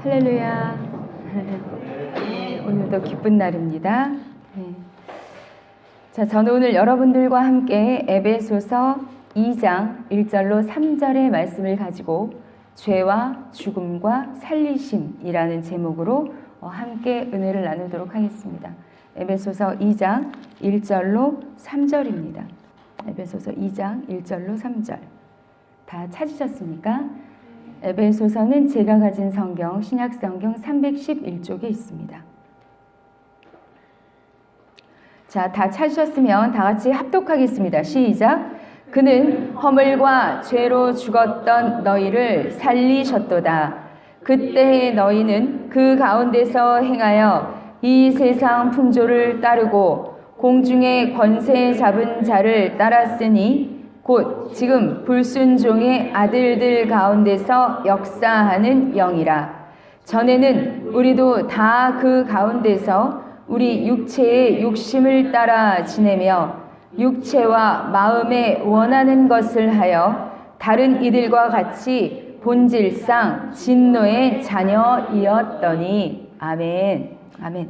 할렐루야. 오늘도 기쁜 날입니다. 네. 자, 저는 오늘 여러분들과 함께 에베소서 2장 1절로 3절의 말씀을 가지고 죄와 죽음과 살리심이라는 제목으로 함께 은혜를 나누도록 하겠습니다. 에베소서 2장 1절로 3절입니다. 에베소서 2장 1절로 3절. 다 찾으셨습니까? 에베소서는 제가 가진 성경, 신약성경 311쪽에 있습니다. 자, 다 찾으셨으면 다 같이 합독하겠습니다. 시작! 그는 허물과 죄로 죽었던 너희를 살리셨도다. 그때의 너희는 그 가운데서 행하여 이 세상 풍조를 따르고 공중의 권세 잡은 자를 따랐으니 곧 지금 불순종의 아들들 가운데서 역사하는 영이라. 전에는 우리도 다 그 가운데서 우리 육체의 욕심을 따라 지내며 육체와 마음에 원하는 것을 하여 다른 이들과 같이 본질상 진노의 자녀이었더니. 아멘. 아멘.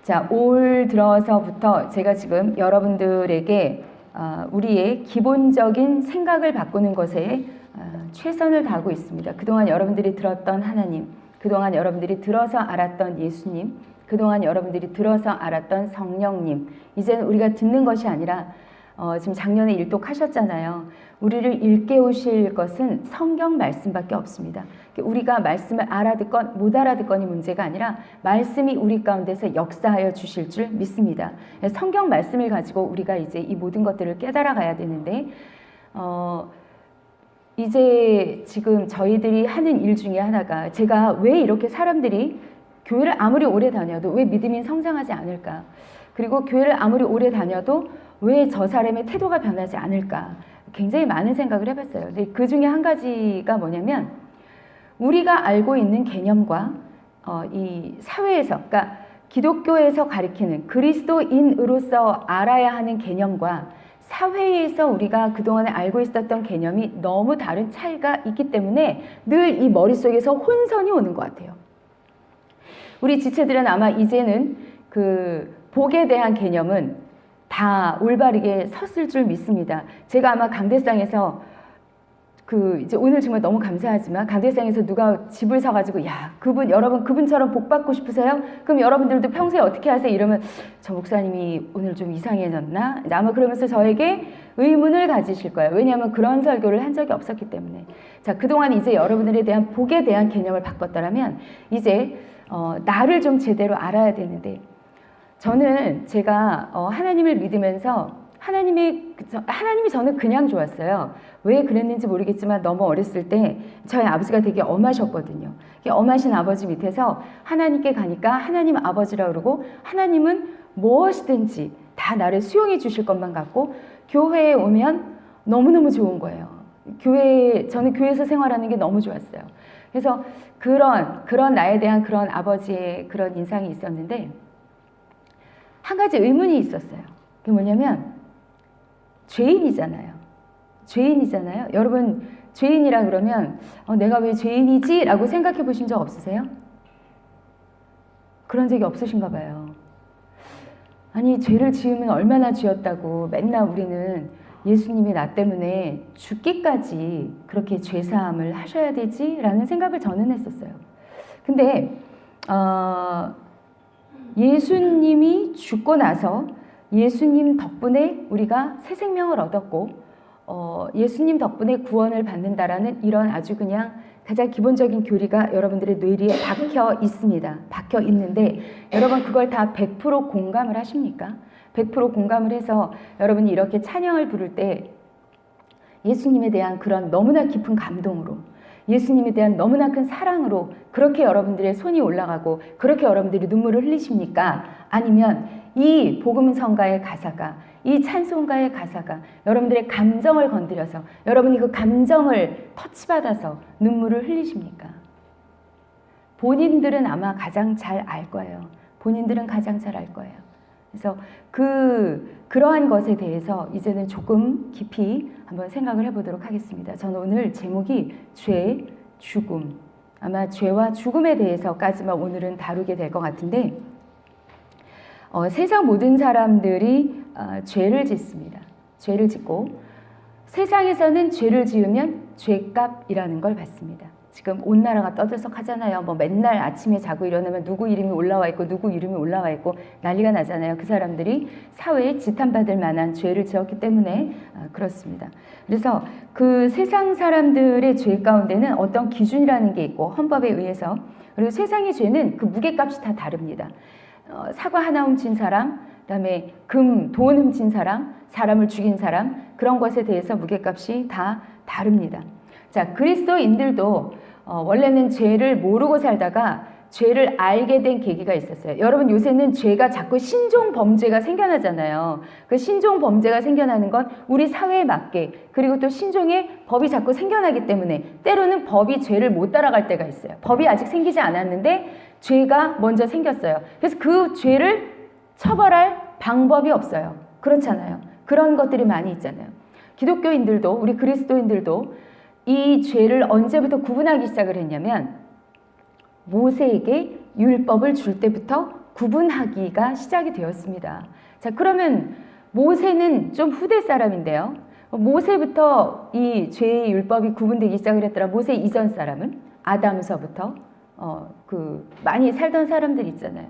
자, 올 들어서부터 제가 지금 여러분들에게 우리의 기본적인 생각을 바꾸는 것에 최선을 다하고 있습니다. 그동안 여러분들이 들었던 하나님, 그동안 여러분들이 들어서 알았던 예수님, 그동안 여러분들이 들어서 알았던 성령님, 이제는 우리가 듣는 것이 아니라 지금 작년에 일독하셨잖아요. 우리를 일깨우실 것은 성경 말씀밖에 없습니다. 우리가 말씀을 알아듣건 못 알아듣건이 문제가 아니라 말씀이 우리 가운데서 역사하여 주실 줄 믿습니다. 성경 말씀을 가지고 우리가 이제 이 모든 것들을 깨달아 가야 되는데 이제 지금 저희들이 하는 일 중에 하나가, 제가 왜 이렇게 사람들이 교회를 아무리 오래 다녀도 왜 믿음이 성장하지 않을까? 그리고 교회를 아무리 오래 다녀도 왜 저 사람의 태도가 변하지 않을까? 굉장히 많은 생각을 해봤어요. 근데 그 중에 한 가지가 뭐냐면, 우리가 알고 있는 개념과 이 사회에서, 그러니까 기독교에서 가리키는 그리스도인으로서 알아야 하는 개념과 사회에서 우리가 그동안에 알고 있었던 개념이 너무 다른 차이가 있기 때문에 늘 이 머릿속에서 혼선이 오는 것 같아요. 우리 지체들은 아마 이제는 그 복에 대한 개념은 다 올바르게 섰을 줄 믿습니다. 제가 아마 강대상에서 이제 오늘 정말 너무 감사하지만 강대상에서 누가 집을 사가지고 여러분 그분처럼 복 받고 싶으세요? 그럼 여러분들도 평소에 어떻게 하세요? 이러면 저 목사님이 오늘 좀 이상해졌나? 아마 그러면서 저에게 의문을 가지실 거예요. 왜냐하면 그런 설교를 한 적이 없었기 때문에. 자, 그동안 이제 여러분들에 대한 복에 대한 개념을 바꿨더라면 이제 나를 좀 제대로 알아야 되는데, 저는 제가 하나님을 믿으면서 하나님이 저는 그냥 좋았어요. 왜 그랬는지 모르겠지만 너무 어렸을 때 저희 아버지가 되게 엄하셨거든요. 엄하신 아버지 밑에서 하나님께 가니까 하나님 아버지라 그러고, 하나님은 무엇이든지 다 나를 수용해 주실 것만 같고, 교회에 오면 너무너무 좋은 거예요. 저는 교회에서 생활하는 게 너무 좋았어요. 그래서 그런 나에 대한 그런 아버지의 그런 인상이 있었는데, 한 가지 의문이 있었어요. 그게 뭐냐면, 죄인이잖아요. 여러분, 죄인이라 그러면 내가 왜 죄인이지? 라고 생각해 보신 적 없으세요? 그런 적이 없으신가 봐요. 아니, 죄를 지으면 얼마나 지었다고 맨날 우리는 예수님이 나 때문에 죽기까지 그렇게 죄사함을 하셔야 되지? 라는 생각을 저는 했었어요. 근데 예수님이 죽고 나서 예수님 덕분에 우리가 새 생명을 얻었고 예수님 덕분에 구원을 받는다라는 이런 아주 그냥 가장 기본적인 교리가 여러분들의 뇌리에 박혀 있습니다. 박혀 있는데, 여러분 그걸 다 100% 공감을 하십니까? 100% 공감을 해서 여러분이 이렇게 찬양을 부를 때 예수님에 대한 그런 너무나 깊은 감동으로, 예수님에 대한 너무나 큰 사랑으로 그렇게 여러분들의 손이 올라가고 그렇게 여러분들이 눈물을 흘리십니까? 아니면 이 복음성가의 가사가, 이 찬송가의 가사가 여러분들의 감정을 건드려서 여러분이 그 감정을 터치받아서 눈물을 흘리십니까? 본인들은 아마 가장 잘 알 거예요. 본인들은 가장 잘 알 거예요. 그래서 그러한 것에 대해서 이제는 조금 깊이 한번 생각을 해보도록 하겠습니다. 저는 오늘 제목이 죄, 죽음, 아마 죄와 죽음에 대해서까지만 오늘은 다루게 될 것 같은데, 세상 모든 사람들이 죄를 짓습니다. 죄를 짓고 세상에서는 죄를 지으면 죄값이라는 걸 받습니다. 지금 온 나라가 떠들썩하잖아요. 뭐 맨날 아침에 자고 일어나면 누구 이름이 올라와 있고 누구 이름이 올라와 있고 난리가 나잖아요. 그 사람들이 사회에 지탄받을 만한 죄를 지었기 때문에 그렇습니다. 그래서 그 세상 사람들의 죄 가운데는 어떤 기준이라는 게 있고 헌법에 의해서, 그리고 세상의 죄는 그 무게값이 다 다릅니다. 사과 하나 훔친 사람, 그다음에 돈 훔친 사람, 사람을 죽인 사람, 그런 것에 대해서 무게값이 다 다릅니다. 자, 그리스도인들도 원래는 죄를 모르고 살다가 죄를 알게 된 계기가 있었어요. 여러분, 요새는 죄가 자꾸 신종 범죄가 생겨나잖아요. 그 신종 범죄가 생겨나는 건 우리 사회에 맞게, 그리고 또 신종의 법이 자꾸 생겨나기 때문에 때로는 법이 죄를 못 따라갈 때가 있어요. 법이 아직 생기지 않았는데 죄가 먼저 생겼어요. 그래서 그 죄를 처벌할 방법이 없어요. 그렇잖아요. 그런 것들이 많이 있잖아요. 기독교인들도, 우리 그리스도인들도 이 죄를 언제부터 구분하기 시작을 했냐면 모세에게 율법을 줄 때부터 구분하기가 시작이 되었습니다. 자, 그러면 모세는 좀 후대 사람인데요. 모세부터 이 죄의 율법이 구분되기 시작을 했더라. 모세 이전 사람은 아담서부터 많이 살던 사람들 있잖아요.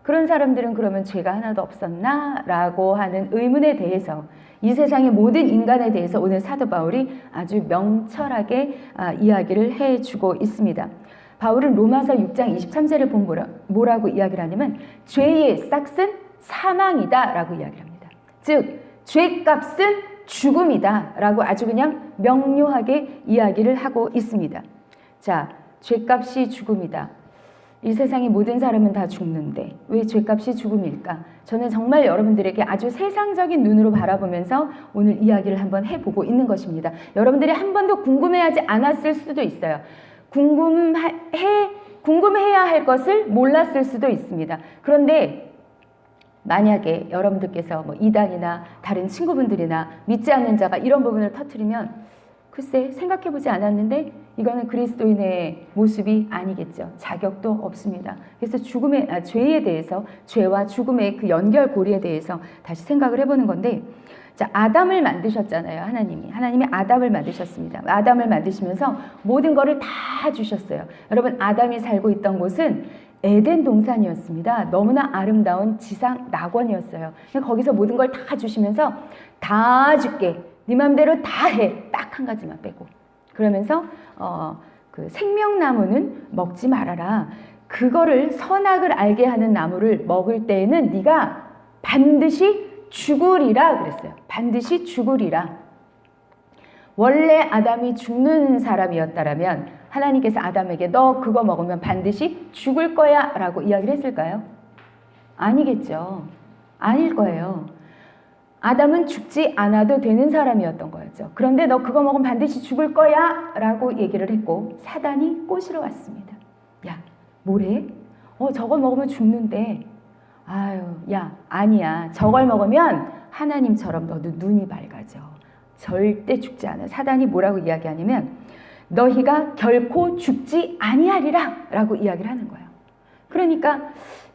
그런 사람들은 그러면 죄가 하나도 없었나? 라고 하는 의문에 대해서, 이 세상의 모든 인간에 대해서 오늘 사도 바울이 아주 명철하게 이야기를 해주고 있습니다. 바울은 로마서 6장 23절에 보면 뭐라고 이야기를 하냐면 죄의 싹은 사망이다 라고 이야기를 합니다. 즉 죄값은 죽음이다 라고 아주 그냥 명료하게 이야기를 하고 있습니다. 자, 죄값이 죽음이다. 이 세상의 모든 사람은 다 죽는데 왜 죄값이 죽음일까? 저는 정말 여러분들에게 아주 세상적인 눈으로 바라보면서 오늘 이야기를 한번 해보고 있는 것입니다. 여러분들이 한 번도 궁금해하지 않았을 수도 있어요. 궁금해야 할 것을 몰랐을 수도 있습니다. 그런데 만약에 여러분들께서 뭐 이단이나 다른 친구분들이나 믿지 않는 자가 이런 부분을 터뜨리면 글쎄 생각해보지 않았는데 이거는 그리스도인의 모습이 아니겠죠. 자격도 없습니다. 그래서 죄에 대해서, 죄와 죽음의 그 연결고리에 대해서 다시 생각을 해보는 건데, 자, 아담을 만드셨잖아요. 하나님이 아담을 만드셨습니다. 아담을 만드시면서 모든 것을 다 주셨어요. 여러분, 아담이 살고 있던 곳은 에덴 동산이었습니다. 너무나 아름다운 지상 낙원이었어요. 거기서 모든 걸 다 주시면서 다 줄게, 네 맘대로 다 해, 딱 한 가지만 빼고. 그러면서 그 생명나무는 먹지 말아라. 그거를 선악을 알게 하는 나무를 먹을 때에는 네가 반드시 죽으리라 그랬어요. 반드시 죽으리라. 원래 아담이 죽는 사람이었다면 하나님께서 아담에게 너 그거 먹으면 반드시 죽을 거야 라고 이야기를 했을까요? 아니겠죠. 아닐 거예요. 아담은 죽지 않아도 되는 사람이었던 거였죠. 그런데 너 그거 먹으면 반드시 죽을 거야 라고 얘기를 했고 사단이 꼬시러 왔습니다. 야, 뭐래? 저걸 먹으면 죽는데. 아유, 야, 아니야. 저걸 먹으면 하나님처럼 너도 눈이 밝아져. 절대 죽지 않아. 사단이 뭐라고 이야기하냐면 너희가 결코 죽지 아니하리라 라고 이야기를 하는 거예요. 그러니까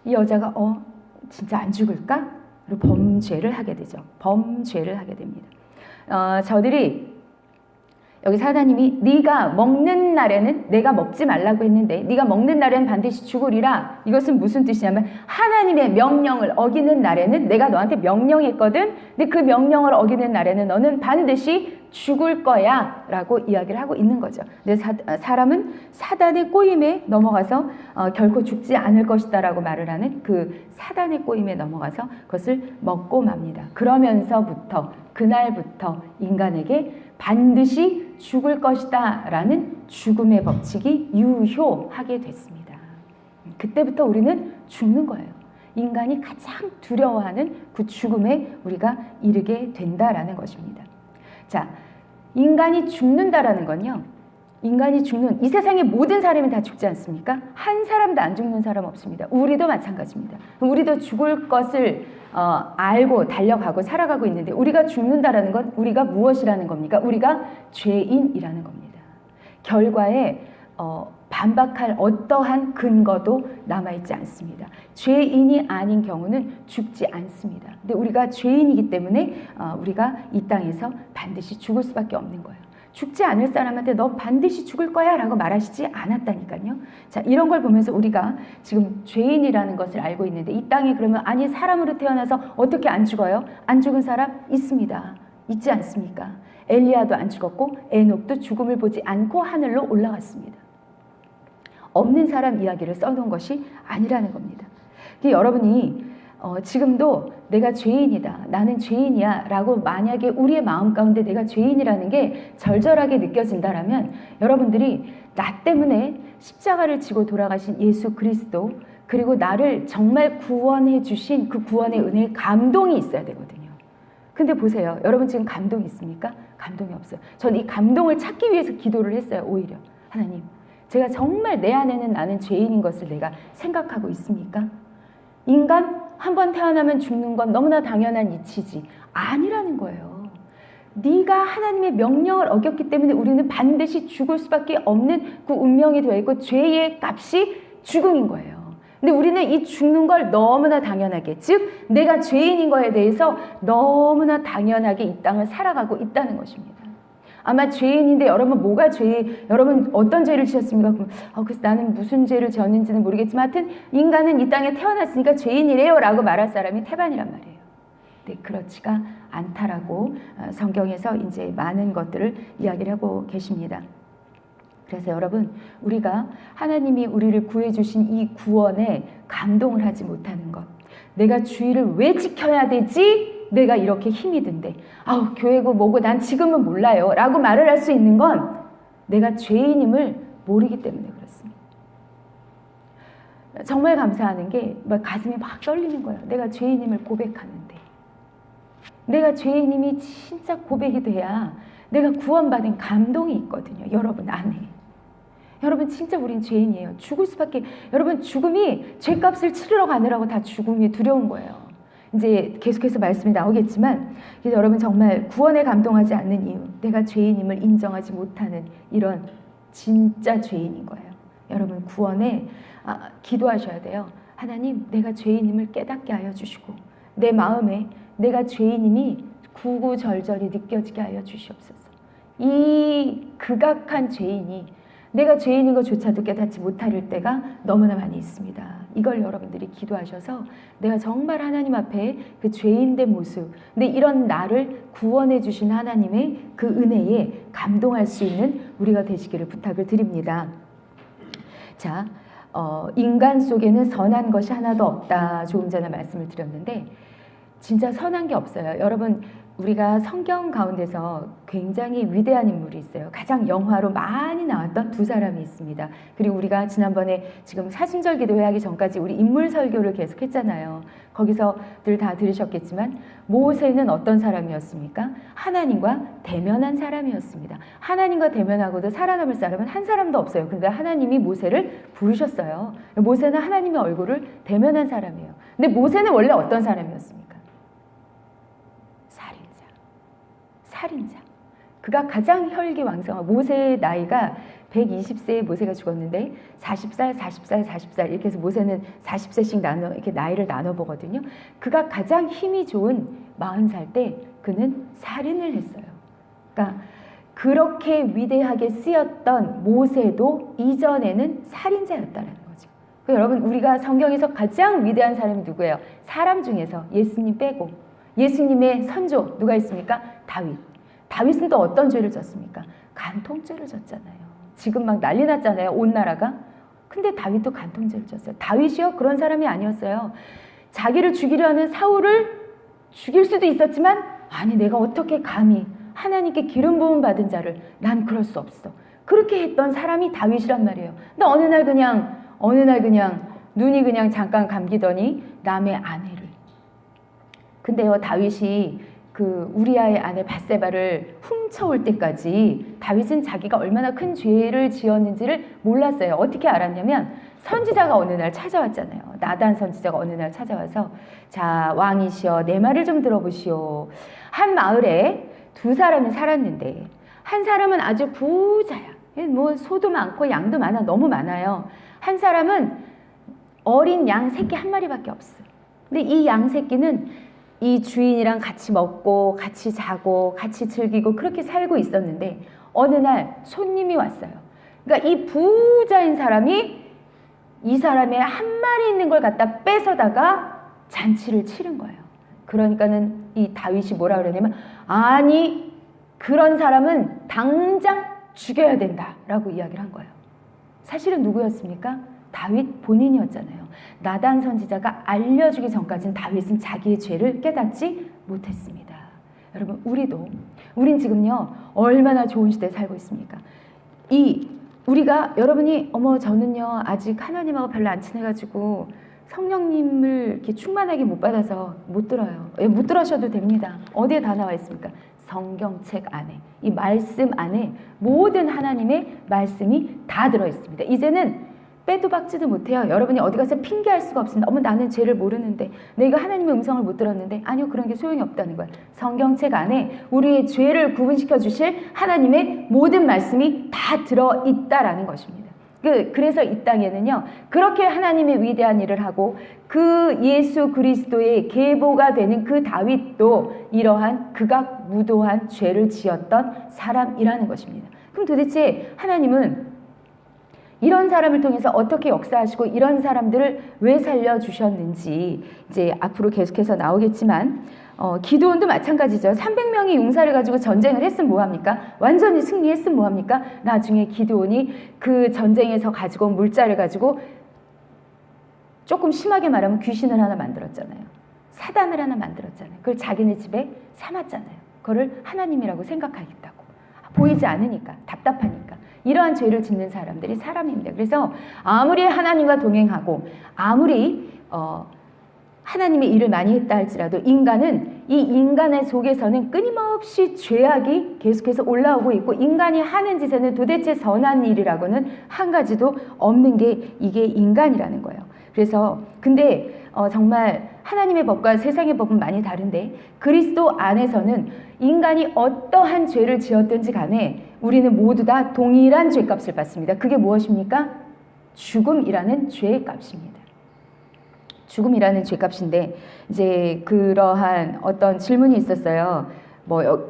이 여자가 진짜 안 죽을까? 그리고 범죄를 하게 되죠. 범죄를 하게 됩니다. 저들이 여기 사단님이 네가 먹는 날에는 내가 먹지 말라고 했는데 네가 먹는 날에는 반드시 죽으리라. 이것은 무슨 뜻이냐면 하나님의 명령을 어기는 날에는 내가 너한테 명령했거든. 근데 그 명령을 어기는 날에는 너는 반드시 죽을 거야 라고 이야기를 하고 있는 거죠. 근데 사람은 사단의 꼬임에 넘어가서 결코 죽지 않을 것이다 라고 말을 하는 그 사단의 꼬임에 넘어가서 그것을 먹고 맙니다. 그러면서부터 그날부터 인간에게 반드시 죽을 것이다 라는 죽음의 법칙이 유효하게 됐습니다. 그때부터 우리는 죽는 거예요. 인간이 가장 두려워하는 그 죽음에 우리가 이르게 된다라는 것입니다. 자, 인간이 죽는다라는 건요, 이 세상의 모든 사람이 다 죽지 않습니까? 한 사람도 안 죽는 사람 없습니다. 우리도 마찬가지입니다. 우리도 죽을 것을 알고 달려가고 살아가고 있는데 우리가 죽는다라는 건 우리가 무엇이라는 겁니까? 우리가 죄인이라는 겁니다. 결과에 반박할 어떠한 근거도 남아있지 않습니다. 죄인이 아닌 경우는 죽지 않습니다. 근데 우리가 죄인이기 때문에 우리가 이 땅에서 반드시 죽을 수밖에 없는 거예요. 죽지 않을 사람한테 너 반드시 죽을 거야 라고 말하시지 않았다니까요. 자, 이런 걸 보면서 우리가 지금 죄인이라는 것을 알고 있는데 이 땅에 그러면 아니 사람으로 태어나서 어떻게 안 죽어요? 안 죽은 사람 있습니다. 있지 않습니까? 엘리야도 안 죽었고 에녹도 죽음을 보지 않고 하늘로 올라갔습니다. 없는 사람 이야기를 써놓은 것이 아니라는 겁니다. 여러분이 지금도 내가 죄인이다, 나는 죄인이야 라고 만약에 우리의 마음 가운데 내가 죄인이라는 게 절절하게 느껴진다라면 여러분들이 나 때문에 십자가를 지고 돌아가신 예수 그리스도 그리고 나를 정말 구원해 주신 그 구원의 은혜에 감동이 있어야 되거든요. 근데 보세요. 여러분 지금 감동이 있습니까? 감동이 없어요. 저는 이 감동을 찾기 위해서 기도를 했어요. 오히려 하나님, 제가 정말 내 안에는 나는 죄인인 것을 내가 생각하고 있습니까? 인간 한 번 태어나면 죽는 건 너무나 당연한 이치지 아니라는 거예요. 네가 하나님의 명령을 어겼기 때문에 우리는 반드시 죽을 수밖에 없는 그 운명이 되어 있고 죄의 값이 죽음인 거예요. 근데 우리는 이 죽는 걸 너무나 당연하게, 즉 내가 죄인인 거에 대해서 너무나 당연하게 이 땅을 살아가고 있다는 것입니다. 아마 죄인인데 여러분 뭐가 여러분 어떤 죄를 지었습니까? 그럼 그래서 나는 무슨 죄를 지었는지는 모르겠지만 하여튼 인간은 이 땅에 태어났으니까 죄인이래요 라고 말할 사람이 태반이란 말이에요. 네, 그렇지가 않다라고 성경에서 이제 많은 것들을 이야기를 하고 계십니다. 그래서 여러분 우리가 하나님이 우리를 구해주신 이 구원에 감동을 하지 못하는 것, 내가 주의를 왜 지켜야 되지? 내가 이렇게 힘이 든데 교회고 뭐고 난 지금은 몰라요 라고 말을 할 수 있는 건 내가 죄인임을 모르기 때문에 그렇습니다. 정말 감사하는 게 가슴이 막 떨리는 거예요. 내가 죄인임을 고백하는데, 내가 죄인임이 진짜 고백이 돼야 내가 구원받은 감동이 있거든요. 여러분 안에. 여러분 진짜 우린 죄인이에요. 죽을 수밖에. 여러분 죽음이 죄값을 치르러 가느라고 다 죽음이 두려운 거예요. 이제 계속해서 말씀이 나오겠지만 여러분 정말 구원에 감동하지 않는 이유, 내가 죄인임을 인정하지 못하는 이런 진짜 죄인인 거예요. 여러분 구원에 기도하셔야 돼요. 하나님, 내가 죄인임을 깨닫게 하여 주시고 내 마음에 내가 죄인임이 구구절절히 느껴지게 하여 주시옵소서. 이 극악한 죄인이 내가 죄인인 것조차도 깨닫지 못할 때가 너무나 많이 있습니다. 이걸 여러분들이 기도하셔서 내가 정말 하나님 앞에 그 죄인된 모습, 근데 이런 나를 구원해 주신 하나님의 그 은혜에 감동할 수 있는 우리가 되시기를 부탁을 드립니다. 자, 인간 속에는 선한 것이 하나도 없다. 조금 전에 말씀을 드렸는데 진짜 선한 게 없어요. 여러분 우리가 성경 가운데서 굉장히 위대한 인물이 있어요. 가장 영화로 많이 나왔던 두 사람이 있습니다. 그리고 우리가 지난번에 지금 사순절 기도회하기 전까지 우리 인물 설교를 계속 했잖아요. 거기서들 다 들으셨겠지만 모세는 어떤 사람이었습니까? 하나님과 대면한 사람이었습니다. 하나님과 대면하고도 살아남을 사람은 한 사람도 없어요. 그러니까 하나님이 모세를 부르셨어요. 모세는 하나님의 얼굴을 대면한 사람이에요. 근데 모세는 원래 어떤 사람이었습니까? 살인자. 그가 가장 혈기왕성한, 모세의 나이가 120세에 모세가 죽었는데 40살 이렇게 해서 모세는 40세씩 이렇게 나이를 나눠 보거든요. 그가 가장 힘이 좋은 40살 때 그는 살인을 했어요. 그러니까 그렇게 위대하게 쓰였던 모세도 이전에는 살인자였다는 거죠. 여러분 우리가 성경에서 가장 위대한 사람이 누구예요? 사람 중에서 예수님 빼고 예수님의 선조 누가 있습니까? 다윗. 다윗은 또 어떤 죄를 졌습니까? 간통죄를 졌잖아요. 지금 막 난리 났잖아요. 온 나라가. 근데 다윗도 간통죄를 졌어요. 다윗이요? 그런 사람이 아니었어요. 자기를 죽이려 하는 사울을 죽일 수도 있었지만 아니 내가 어떻게 감히 하나님께 기름 부음 받은 자를 난 그럴 수 없어. 그렇게 했던 사람이 다윗이란 말이에요. 근데 어느 날 그냥 눈이 그냥 잠깐 감기더니 남의 아내를. 근데요 다윗이 그 우리아의 아내 밧세바를 훔쳐올 때까지 다윗은 자기가 얼마나 큰 죄를 지었는지를 몰랐어요. 어떻게 알았냐면 선지자가 어느 날 찾아왔잖아요. 나단 선지자가 어느 날 찾아와서 자 왕이시여 내 말을 좀 들어보시오. 한 마을에 두 사람이 살았는데 한 사람은 아주 부자야. 뭐 소도 많고 양도 많아. 너무 많아요. 한 사람은 어린 양 새끼 한 마리밖에 없어. 근데 이 양 새끼는 이 주인이랑 같이 먹고 같이 자고 같이 즐기고 그렇게 살고 있었는데 어느 날 손님이 왔어요. 그러니까 이 부자인 사람이 이 사람의 한 마리 있는 걸 갖다 뺏어다가 잔치를 치른 거예요. 그러니까는 이 다윗이 뭐라 그러냐면 아니 그런 사람은 당장 죽여야 된다라고 이야기를 한 거예요. 사실은 누구였습니까? 다윗 본인이었잖아요. 나단 선지자가 알려주기 전까지는 다윗은 자기의 죄를 깨닫지 못했습니다. 여러분 우린 지금요 얼마나 좋은 시대에 살고 있습니까? 우리가 여러분이 저는요 아직 하나님하고 별로 안 친해가지고 성령님을 이렇게 충만하게 못 받아서 못 들어요. 못 들으셔도 됩니다. 어디에 다 나와 있습니까? 성경책 안에, 이 말씀 안에 모든 하나님의 말씀이 다 들어있습니다. 이제는 빼도 박지도 못해요. 여러분이 어디 가서 핑계할 수가 없습니다. 나는 죄를 모르는데, 내가 하나님의 음성을 못 들었는데. 아니요, 그런 게 소용이 없다는 거예요. 성경책 안에 우리의 죄를 구분시켜 주실 하나님의 모든 말씀이 다 들어있다라는 것입니다. 그래서 이 땅에는요 그렇게 하나님의 위대한 일을 하고 그 예수 그리스도의 계보가 되는 그 다윗도 이러한 극악무도한 죄를 지었던 사람이라는 것입니다. 그럼 도대체 하나님은 이런 사람을 통해서 어떻게 역사하시고 이런 사람들을 왜 살려주셨는지 이제 앞으로 계속해서 나오겠지만 기드온도 마찬가지죠. 300명이 용사를 가지고 전쟁을 했으면 뭐합니까? 완전히 승리했으면 뭐합니까? 나중에 기드온이 그 전쟁에서 가지고 온 물자를 가지고 조금 심하게 말하면 귀신을 하나 만들었잖아요. 사단을 하나 만들었잖아요. 그걸 자기네 집에 삼았잖아요. 그거를 하나님이라고 생각하겠다고. 보이지 않으니까, 답답하니까. 이러한 죄를 짓는 사람들이 사람입니다. 그래서 아무리 하나님과 동행하고 아무리 하나님의 일을 많이 했다 할지라도 인간은 이 인간의 속에서는 끊임없이 죄악이 계속해서 올라오고 있고 인간이 하는 짓에는 도대체 선한 일이라고는 한 가지도 없는 게 이게 인간이라는 거예요. 그래서 근데 정말 하나님의 법과 세상의 법은 많이 다른데 그리스도 안에서는 인간이 어떠한 죄를 지었든지 간에 우리는 모두 다 동일한 죄값을 받습니다. 그게 무엇입니까? 죽음이라는 죄의 값입니다. 죽음이라는 죄값인데 이제 그러한 어떤 질문이 있었어요.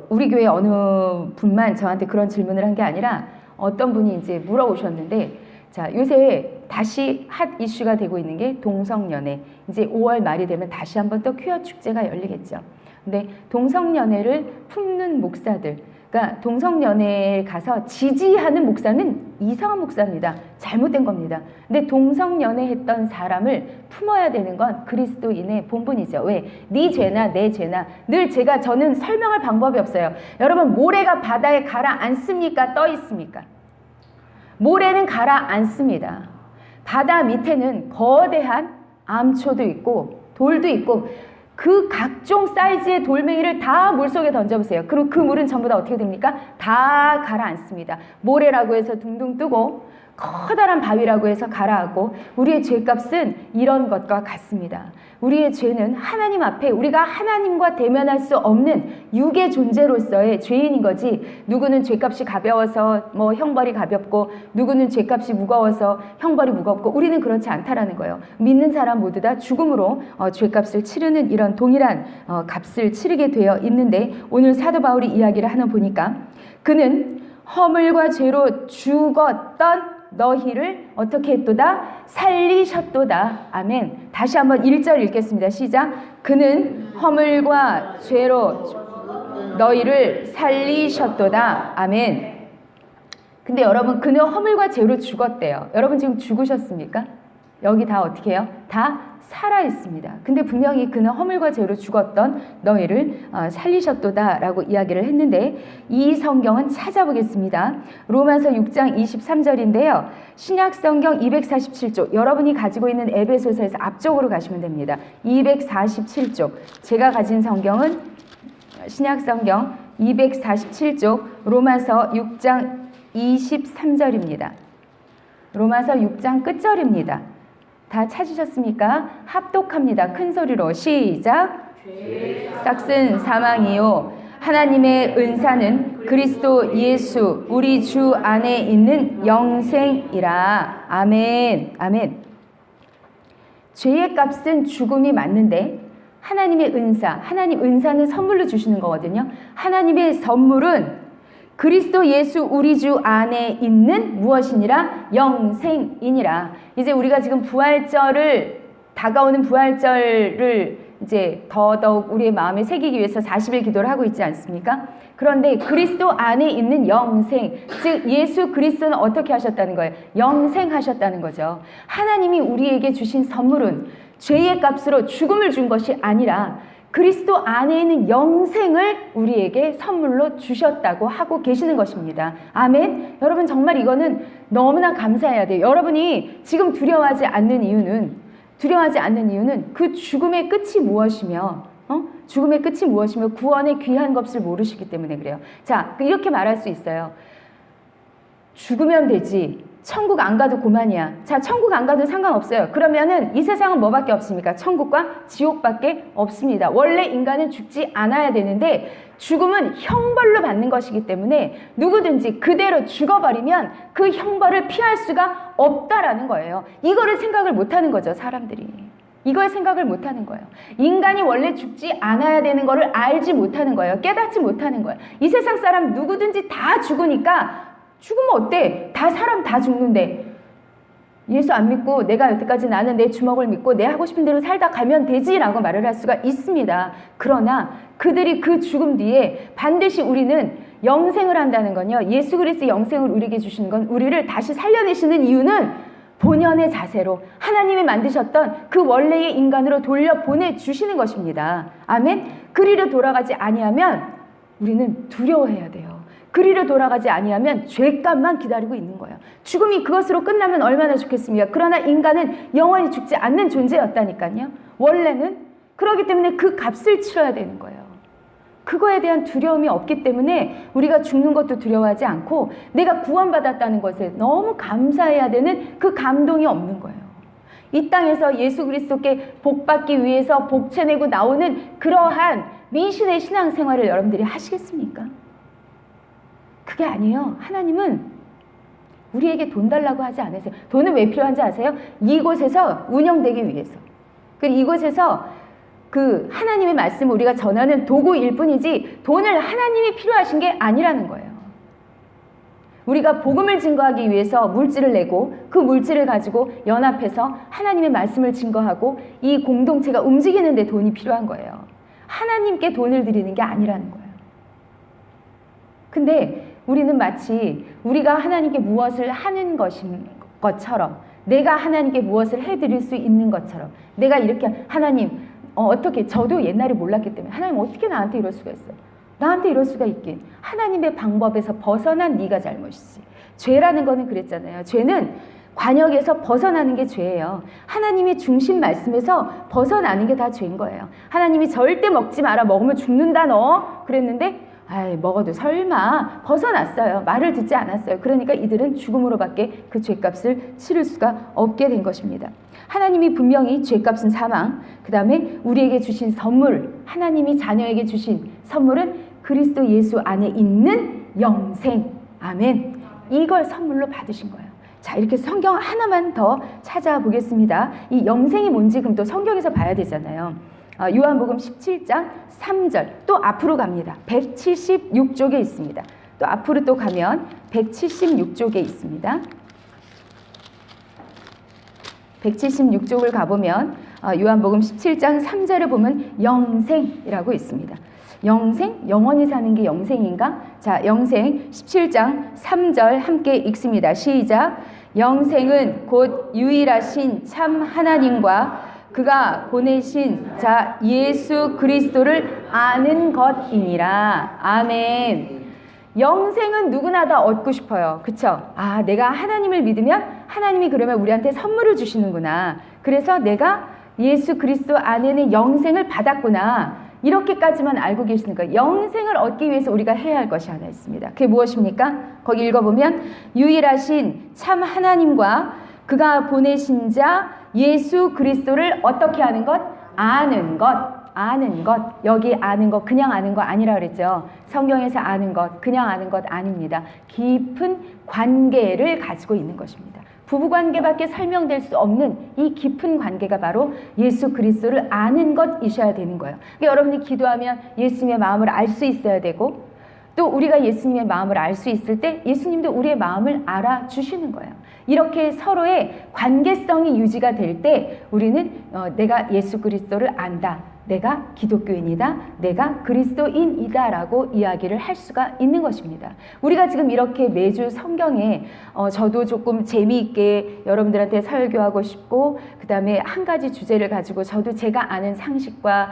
우리 교회 어느 분만 저한테 그런 질문을 한 게 아니라 어떤 분이 이제 물어보셨는데 자, 요새 다시 핫 이슈가 되고 있는 게 동성연애. 이제 5월 말이 되면 다시 한번 또 퀴어 축제가 열리겠죠. 근데 동성연애를 품는 목사들, 그러니까 동성연애에 가서 지지하는 목사는 이상한 목사입니다. 잘못된 겁니다. 근데 동성연애 했던 사람을 품어야 되는 건 그리스도인의 본분이죠. 왜? 네 죄나 내 죄나 늘 저는 설명할 방법이 없어요. 여러분 모래가 바다에 가라앉습니까? 떠 있습니까? 모래는 가라앉습니다. 바다 밑에는 거대한 암초도 있고 돌도 있고 그 각종 사이즈의 돌멩이를 다 물속에 던져보세요. 그리고 그 물은 전부 다 어떻게 됩니까? 다 가라앉습니다. 모래라고 해서 둥둥 뜨고 커다란 바위라고 해서 가라앉고 우리의 죄값은 이런 것과 같습니다. 우리의 죄는 하나님 앞에 우리가 하나님과 대면할 수 없는 육의 존재로서의 죄인인 거지 누구는 죄값이 가벼워서 형벌이 가볍고 누구는 죄값이 무거워서 형벌이 무겁고 우리는 그렇지 않다라는 거예요. 믿는 사람 모두 다 죽음으로 죄값을 치르는 이런 동일한 값을 치르게 되어 있는데 오늘 사도 바울이 이야기를 하나 보니까 그는 허물과 죄로 죽었던 너희를 어떻게 했도다? 살리셨도다. 아멘. 다시 한번 1절 읽겠습니다. 시작. 그는 허물과 죄로 너희를 살리셨도다. 아멘. 근데 여러분 그는 허물과 죄로 죽었대요. 여러분 지금 죽으셨습니까? 여기 다 어떻게 해요? 다 살아 있습니다. 근데 분명히 그는 허물과 죄로 죽었던 너희를 살리셨도다 라고 이야기를 했는데 이 성경은 찾아보겠습니다. 로마서 6장 23절인데요. 신약 성경 247쪽 여러분이 가지고 있는 에베소서에서 앞쪽으로 가시면 됩니다. 247쪽 제가 가진 성경은 신약 성경 247쪽 로마서 6장 23절입니다. 로마서 6장 끝절입니다. 다 찾으셨습니까? 합독합니다. 큰 소리로 시작. 싹슨 사망이요 하나님의 은사는 그리스도 예수 우리 주 안에 있는 영생이라. 아멘. 아멘. 죄의 값은 죽음이 맞는데 하나님의 은사, 하나님 은사는 선물로 주시는 거거든요. 하나님의 선물은 그리스도 예수 우리 주 안에 있는 무엇이니라? 영생이니라. 이제 우리가 지금 다가오는 부활절을 이제 더더욱 우리의 마음에 새기기 위해서 40일 기도를 하고 있지 않습니까? 그런데 그리스도 안에 있는 영생, 즉 예수 그리스도는 어떻게 하셨다는 거예요? 영생하셨다는 거죠. 하나님이 우리에게 주신 선물은 죄의 값으로 죽음을 준 것이 아니라 그리스도 안에 있는 영생을 우리에게 선물로 주셨다고 하고 계시는 것입니다. 아멘. 여러분 정말 이거는 너무나 감사해야 돼요. 여러분이 지금 두려워하지 않는 이유는 그 죽음의 끝이 무엇이며 죽음의 끝이 무엇이며 구원의 귀한 것을 모르시기 때문에 그래요. 자, 이렇게 말할 수 있어요. 죽으면 되지. 천국 안 가도 고만이야. 자, 천국 안 가도 상관없어요. 그러면은 이 세상은 뭐밖에 없습니까? 천국과 지옥밖에 없습니다. 원래 인간은 죽지 않아야 되는데 죽음은 형벌로 받는 것이기 때문에 누구든지 그대로 죽어버리면 그 형벌을 피할 수가 없다라는 거예요. 이거를 생각을 못하는 거죠, 사람들이. 이걸 생각을 못하는 거예요. 인간이 원래 죽지 않아야 되는 거를 알지 못하는 거예요. 깨닫지 못하는 거예요. 이 세상 사람 누구든지 다 죽으니까 죽으면 어때? 사람 다 죽는데 예수 안 믿고 내가 여태까지 나는 내 주먹을 믿고 내 하고 싶은 대로 살다 가면 되지라고 말을 할 수가 있습니다. 그러나 그들이 그 죽음 뒤에 반드시 우리는 영생을 한다는 건요. 예수 그리스도 영생을 우리에게 주시는 건 우리를 다시 살려내시는 이유는 본연의 자세로 하나님이 만드셨던 그 원래의 인간으로 돌려보내주시는 것입니다. 아멘. 그리로 돌아가지 아니하면 우리는 두려워해야 돼요. 그리로 돌아가지 아니하면 죄값만 기다리고 있는 거예요. 죽음이 그것으로 끝나면 얼마나 좋겠습니까? 그러나 인간은 영원히 죽지 않는 존재였다니까요. 원래는. 그렇기 때문에 그 값을 치러야 되는 거예요. 그거에 대한 두려움이 없기 때문에 우리가 죽는 것도 두려워하지 않고 내가 구원받았다는 것에 너무 감사해야 되는 그 감동이 없는 거예요. 이 땅에서 예수 그리스도께 복받기 위해서 복채내고 나오는 그러한 미신의 신앙생활을 여러분들이 하시겠습니까? 그게 아니에요. 하나님은 우리에게 돈 달라고 하지 않으세요. 돈은 왜 필요한지 아세요? 이곳에서 운영되기 위해서. 그리고 이곳에서 그 하나님의 말씀을 우리가 전하는 도구일 뿐이지 돈을 하나님이 필요하신 게 아니라는 거예요. 우리가 복음을 증거하기 위해서 물질을 내고 그 물질을 가지고 연합해서 하나님의 말씀을 증거하고 이 공동체가 움직이는 데 돈이 필요한 거예요. 하나님께 돈을 드리는 게 아니라는 거예요. 근데 우리는 마치 우리가 하나님께 무엇을 하는 것처럼 내가 하나님께 무엇을 해드릴 수 있는 것처럼 내가 이렇게 하나님 어떻게 저도 옛날에 몰랐기 때문에 하나님 어떻게 나한테 이럴 수가 있어요? 나한테 이럴 수가 있긴. 하나님의 방법에서 벗어난 네가 잘못이지. 죄라는 거는 그랬잖아요. 죄는 관역에서 벗어나는 게 죄예요. 하나님이 중심 말씀에서 벗어나는 게 다 죄인 거예요. 하나님이 절대 먹지 마라. 먹으면 죽는다 너. 그랬는데 먹어도 설마 벗어났어요. 말을 듣지 않았어요. 그러니까 이들은 죽음으로밖에 그 죄값을 치를 수가 없게 된 것입니다. 하나님이 분명히 죄값은 사망, 그 다음에 우리에게 주신 선물, 하나님이 자녀에게 주신 선물은 그리스도 예수 안에 있는 영생. 아멘. 이걸 선물로 받으신 거예요. 자, 이렇게 성경 하나만 더 찾아보겠습니다. 이 영생이 뭔지 그럼 또 성경에서 봐야 되잖아요. 요한복음 17장 3절 또 앞으로 갑니다. 176쪽에 있습니다. 또 앞으로 또 가면 176쪽에 있습니다. 176쪽을 가보면 요한복음 17장 3절을 보면 영생이라고 있습니다. 영생? 영원히 사는 게 영생인가? 자, 영생 17장 3절 함께 읽습니다. 시작. 영생은 곧 유일하신 참 하나님과 그가 보내신 자 예수 그리스도를 아는 것이니라. 아멘. 영생은 누구나 다 얻고 싶어요. 그쵸? 내가 하나님을 믿으면 하나님이 그러면 우리한테 선물을 주시는구나. 그래서 내가 예수 그리스도 안에는 영생을 받았구나. 이렇게까지만 알고 계시는 거예요. 영생을 얻기 위해서 우리가 해야 할 것이 하나 있습니다. 그게 무엇입니까? 거기 읽어보면 유일하신 참 하나님과 그가 보내신 자 예수 그리스도를 어떻게 하는 것? 아는 것. 아는 것, 여기 아는 것, 그냥 아는 거 아니라 그랬죠. 성경에서 아는 것, 그냥 아는 것 아닙니다. 깊은 관계를 가지고 있는 것입니다. 부부관계밖에 설명될 수 없는 이 깊은 관계가 바로 예수 그리스도를 아는 것이셔야 되는 거예요. 그러니까 여러분이 기도하면 예수님의 마음을 알 수 있어야 되고, 또 우리가 예수님의 마음을 알 수 있을 때 예수님도 우리의 마음을 알아주시는 거예요. 이렇게 서로의 관계성이 유지가 될 때 우리는 내가 예수 그리스도를 안다, 내가 기독교인이다, 내가 그리스도인이다 라고 이야기를 할 수가 있는 것입니다. 우리가 지금 이렇게 매주 성경에 저도 조금 재미있게 여러분들한테 설교하고 싶고, 그 다음에 한 가지 주제를 가지고 저도 제가 아는 상식과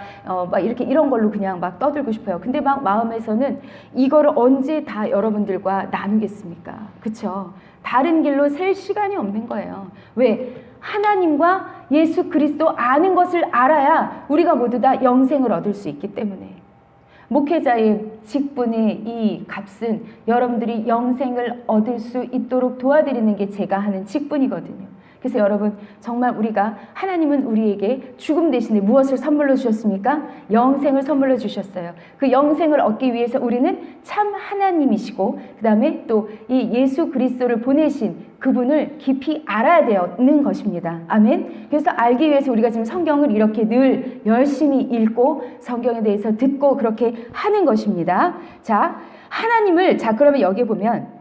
막 이렇게 이런 걸로 그냥 막 떠들고 싶어요. 근데 막 마음에서는 이거를 언제 다 여러분들과 나누겠습니까? 그쵸? 다른 길로 셀 시간이 없는 거예요. 왜? 하나님과 예수 그리스도 아는 것을 알아야 우리가 모두 다 영생을 얻을 수 있기 때문에. 목회자의 직분의 이 값은 여러분들이 영생을 얻을 수 있도록 도와드리는 게 제가 하는 직분이거든요. 그래서 여러분, 정말 우리가, 하나님은 우리에게 죽음 대신에 무엇을 선물로 주셨습니까? 영생을 선물로 주셨어요. 그 영생을 얻기 위해서 우리는 참 하나님이시고, 그 다음에 또 이 예수 그리스도를 보내신 그분을 깊이 알아야 되는 것입니다. 아멘. 그래서 알기 위해서 우리가 지금 성경을 이렇게 늘 열심히 읽고 성경에 대해서 듣고 그렇게 하는 것입니다. 자, 하나님을, 자, 그러면 여기 보면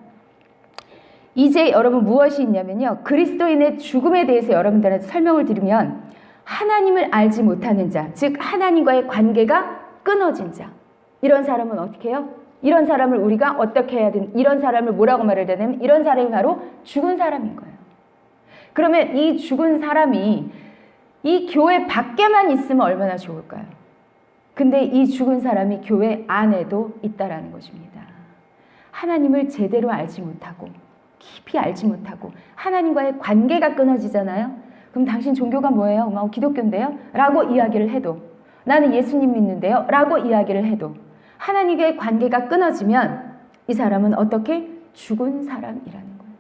이제 여러분 무엇이 있냐면요, 그리스도인의 죽음에 대해서 여러분들한테 설명을 드리면, 하나님을 알지 못하는 자, 즉 하나님과의 관계가 끊어진 자, 이런 사람은 어떻게 해요? 이런 사람을 우리가 어떻게 해야 되는, 이런 사람을 뭐라고 말해야 되냐면, 이런 사람이 바로 죽은 사람인 거예요. 그러면 이 죽은 사람이 이 교회 밖에만 있으면 얼마나 좋을까요? 근데 이 죽은 사람이 교회 안에도 있다라는 것입니다. 하나님을 제대로 알지 못하고, 깊이 알지 못하고 하나님과의 관계가 끊어지잖아요. 그럼 당신 종교가 뭐예요? 기독교인데요? 라고 이야기를 해도, 나는 예수님 믿는데요? 라고 이야기를 해도 하나님과의 관계가 끊어지면 이 사람은 어떻게? 죽은 사람이라는 거예요.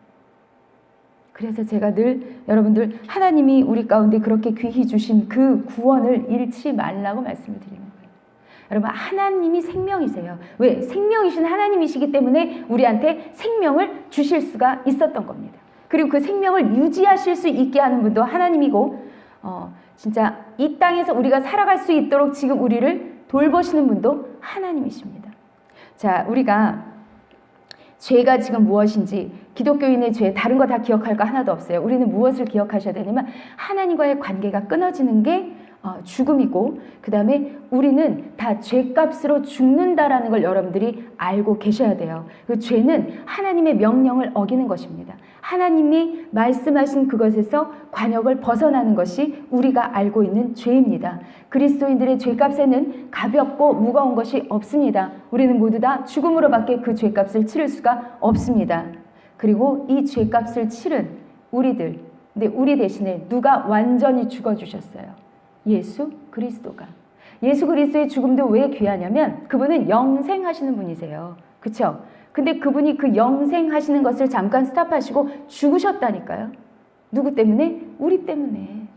그래서 제가 늘 여러분들, 하나님이 우리 가운데 그렇게 귀히 주신 그 구원을 잃지 말라고 말씀을 드리는 거예요. 여러분, 하나님이 생명이세요. 왜? 생명이신 하나님이시기 때문에 우리한테 생명을 주실 수가 있었던 겁니다. 그리고 그 생명을 유지하실 수 있게 하는 분도 하나님이고, 진짜 이 땅에서 우리가 살아갈 수 있도록 지금 우리를 돌보시는 분도 하나님이십니다. 자, 우리가 죄가 지금 무엇인지, 기독교인의 죄, 다른 거 다 기억할 거 하나도 없어요. 우리는 무엇을 기억하셔야 되냐면, 하나님과의 관계가 끊어지는 게 죽음이고, 그 다음에 우리는 다 죄값으로 죽는다라는 걸 여러분들이 알고 계셔야 돼요. 그 죄는 하나님의 명령을 어기는 것입니다. 하나님이 말씀하신 그것에서 관역을 벗어나는 것이 우리가 알고 있는 죄입니다. 그리스도인들의 죄값에는 가볍고 무거운 것이 없습니다. 우리는 모두 다 죽음으로밖에 그 죄값을 치를 수가 없습니다. 그리고 이 죄값을 치른 우리들, 근데 우리 대신에 누가 완전히 죽어주셨어요? 예수 그리스도가. 예수 그리스도의 죽음도 왜 귀하냐면, 그분은 영생하시는 분이세요. 그쵸? 근데 그분이 그 영생하시는 것을 잠깐 스탑하시고 죽으셨다니까요. 누구 때문에? 우리 때문에.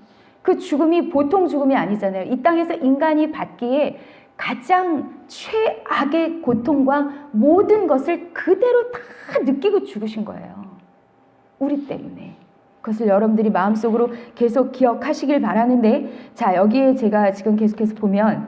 그 죽음이 보통 죽음이 아니잖아요. 이 땅에서 인간이 받기에 가장 최악의 고통과 모든 것을 그대로 다 느끼고 죽으신 거예요. 우리 때문에. 그것을 여러분들이 마음속으로 계속 기억하시길 바라는데, 자, 여기에 제가 지금 계속해서 보면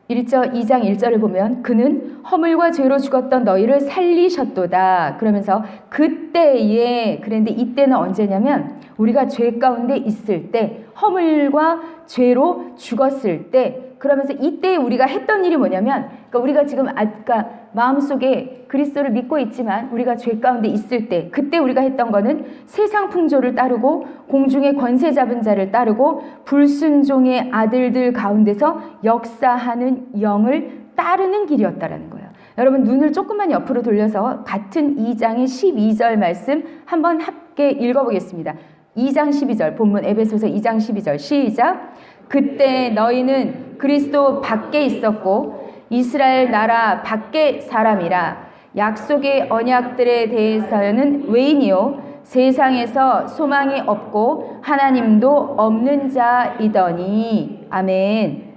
2장 1절을 보면, 그는 허물과 죄로 죽었던 너희를 살리셨도다. 그러면서 그때에, 그런데 이때는 언제냐면 우리가 죄 가운데 있을 때, 허물과 죄로 죽었을 때, 그러면서 이때 우리가 했던 일이 뭐냐면, 그러니까 우리가 지금 아까 마음속에 그리스도를 믿고 있지만 우리가 죄 가운데 있을 때, 그때 우리가 했던 거는 세상 풍조를 따르고 공중의 권세 잡은 자를 따르고 불순종의 아들들 가운데서 역사하는 영을 따르는 길이었다라는 거예요. 여러분, 눈을 조금만 옆으로 돌려서 같은 2장의 12절 말씀 한번 함께 읽어보겠습니다. 2장 12절, 본문 에베소서 2장 12절, 시작. 그때 너희는 그리스도 밖에 있었고 이스라엘 나라 밖의 사람이라. 약속의 언약들에 대해서는 외인이요 세상에서 소망이 없고 하나님도 없는 자이더니. 아멘.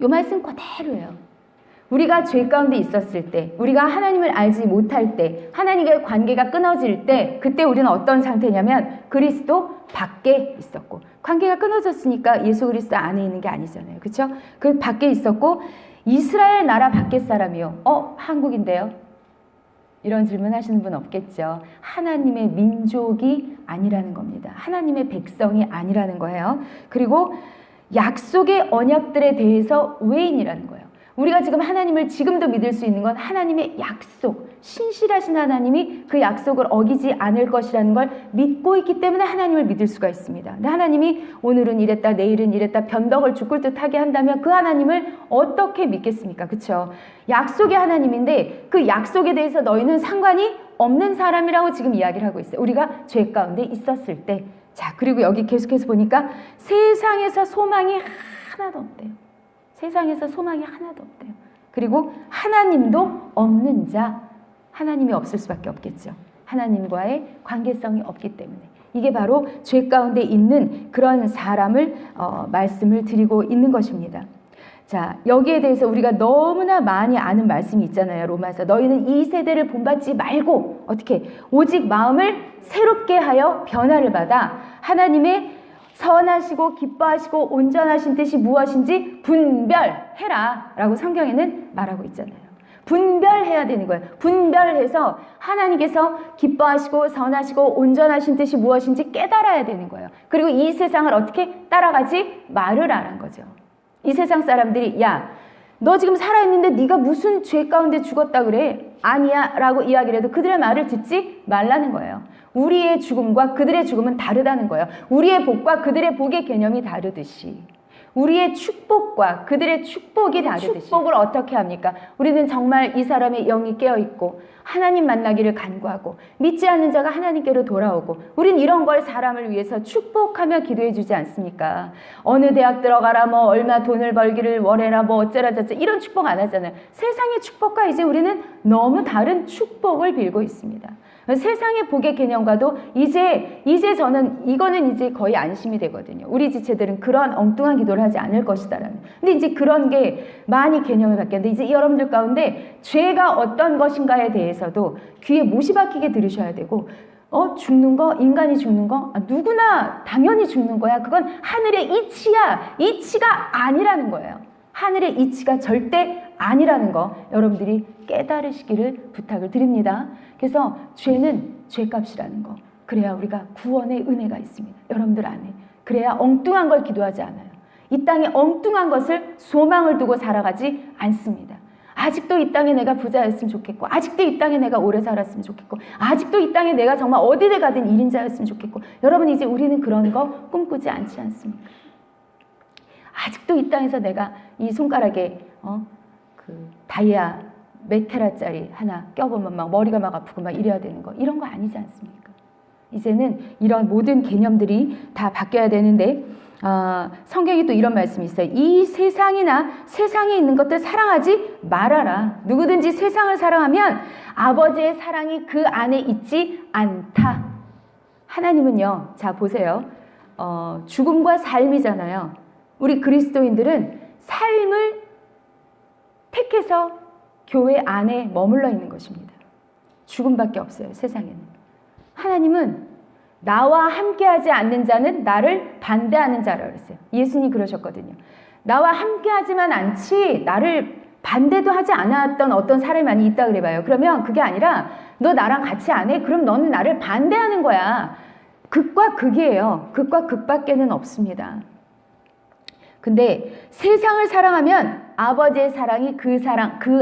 요 말씀 그대로예요. 우리가 죄 가운데 있었을 때, 우리가 하나님을 알지 못할 때, 하나님과의 관계가 끊어질 때, 그때 우리는 어떤 상태냐면 그리스도 밖에 있었고, 관계가 끊어졌으니까 예수 그리스도 안에 있는 게 아니잖아요. 그렇죠? 그 밖에 있었고, 이스라엘 나라 밖에 사람이요. 한국인데요? 이런 질문 하시는 분 없겠죠. 하나님의 민족이 아니라는 겁니다. 하나님의 백성이 아니라는 거예요. 그리고 약속의 언약들에 대해서 외인이라는 거예요. 우리가 지금 하나님을 지금도 믿을 수 있는 건 하나님의 약속, 신실하신 하나님이 그 약속을 어기지 않을 것이라는 걸 믿고 있기 때문에 하나님을 믿을 수가 있습니다. 근데 하나님이 오늘은 이랬다 내일은 이랬다 변덕을 죽을 듯 하게 한다면 그 하나님을 어떻게 믿겠습니까? 그렇죠? 약속의 하나님인데 그 약속에 대해서 너희는 상관이 없는 사람이라고 지금 이야기를 하고 있어요. 우리가 죄 가운데 있었을 때. 자, 그리고 여기 계속해서 보니까 세상에서 소망이 하나도 없대요. 세상에서 소망이 하나도 없대요. 그리고 하나님도 없는 자, 하나님이 없을 수밖에 없겠죠. 하나님과의 관계성이 없기 때문에. 이게 바로 죄 가운데 있는 그런 사람을 말씀을 드리고 있는 것입니다. 자, 여기에 대해서 우리가 너무나 많이 아는 말씀이 있잖아요. 로마서 너희는 이 세대를 본받지 말고 어떻게 오직 마음을 새롭게 하여 변화를 받아 하나님의 선하시고 기뻐하시고 온전하신 뜻이 무엇인지 분별해라 라고 성경에는 말하고 있잖아요. 분별해야 되는 거예요. 분별해서 하나님께서 기뻐하시고 선하시고 온전하신 뜻이 무엇인지 깨달아야 되는 거예요. 그리고 이 세상을 어떻게 따라가지 말으라는 거죠. 이 세상 사람들이 야, 너 지금 살아있는데 네가 무슨 죄 가운데 죽었다 그래? 아니야 라고 이야기를 해도 그들의 말을 듣지 말라는 거예요. 우리의 죽음과 그들의 죽음은 다르다는 거예요. 우리의 복과 그들의 복의 개념이 다르듯이 우리의 축복과 그들의 축복이 다르듯이 축복을 어떻게 합니까? 우리는 정말 이 사람의 영이 깨어있고 하나님 만나기를 간구하고 믿지 않는 자가 하나님께로 돌아오고 우린 이런 걸 사람을 위해서 축복하며 기도해 주지 않습니까? 어느 대학 들어가라 뭐 얼마 돈을 벌기를 원해라 뭐 어쩌라 저쩌라 이런 축복 안 하잖아요. 세상의 축복과 이제 우리는 너무 다른 축복을 빌고 있습니다. 세상의 복의 개념과도 이제 저는 이거는 이제 거의 안심이 되거든요. 우리 지체들은 그런 엉뚱한 기도를 하지 않을 것이다라는. 근데 이제 그런 게 많이 개념이 바뀌었는데 이제 여러분들 가운데 죄가 어떤 것인가에 대해서도 귀에 못이 박히게 들으셔야 되고 죽는 거, 인간이 죽는 거 누구나 당연히 죽는 거야. 그건 하늘의 이치야. 이치가 아니라는 거예요. 하늘의 이치가 절대 아니라는 거 여러분들이 깨달으시기를 부탁을 드립니다. 그래서 죄는 죄값이라는 거. 그래야 우리가 구원의 은혜가 있습니다. 여러분들 안에. 그래야 엉뚱한 걸 기도하지 않아요. 이 땅에 엉뚱한 것을 소망을 두고 살아가지 않습니다. 아직도 이 땅에 내가 부자였으면 좋겠고 아직도 이 땅에 내가 오래 살았으면 좋겠고 아직도 이 땅에 내가 정말 어디를 가든 1인자였으면 좋겠고 여러분 이제 우리는 그런 거 꿈꾸지 않지 않습니까? 아직도 이 땅에서 내가 이 손가락에 그 다이아 몇 캐럿짜리 하나 껴보면 막 머리가 막 아프고 막 이래야 되는 거 이런 거 아니지 않습니까? 이제는 이런 모든 개념들이 다 바뀌어야 되는데 성경이 또 이런 말씀이 있어요. 이 세상이나 세상에 있는 것들 사랑하지 말아라. 누구든지 세상을 사랑하면 아버지의 사랑이 그 안에 있지 않다. 하나님은요. 자 보세요. 죽음과 삶이잖아요. 우리 그리스도인들은 삶을 택해서 교회 안에 머물러 있는 것입니다. 죽음밖에 없어요. 세상에는. 하나님은 나와 함께하지 않는 자는 나를 반대하는 자라고 그랬어요. 예수님이 그러셨거든요. 나와 함께하지만 않지 나를 반대도 하지 않았던 어떤 사람이 많이 있다 그래봐요. 그러면 그게 아니라 너 나랑 같이 안 해? 그럼 너는 나를 반대하는 거야. 극과 극이에요. 극과 극밖에는 없습니다. 근데 세상을 사랑하면 아버지의 사랑이 그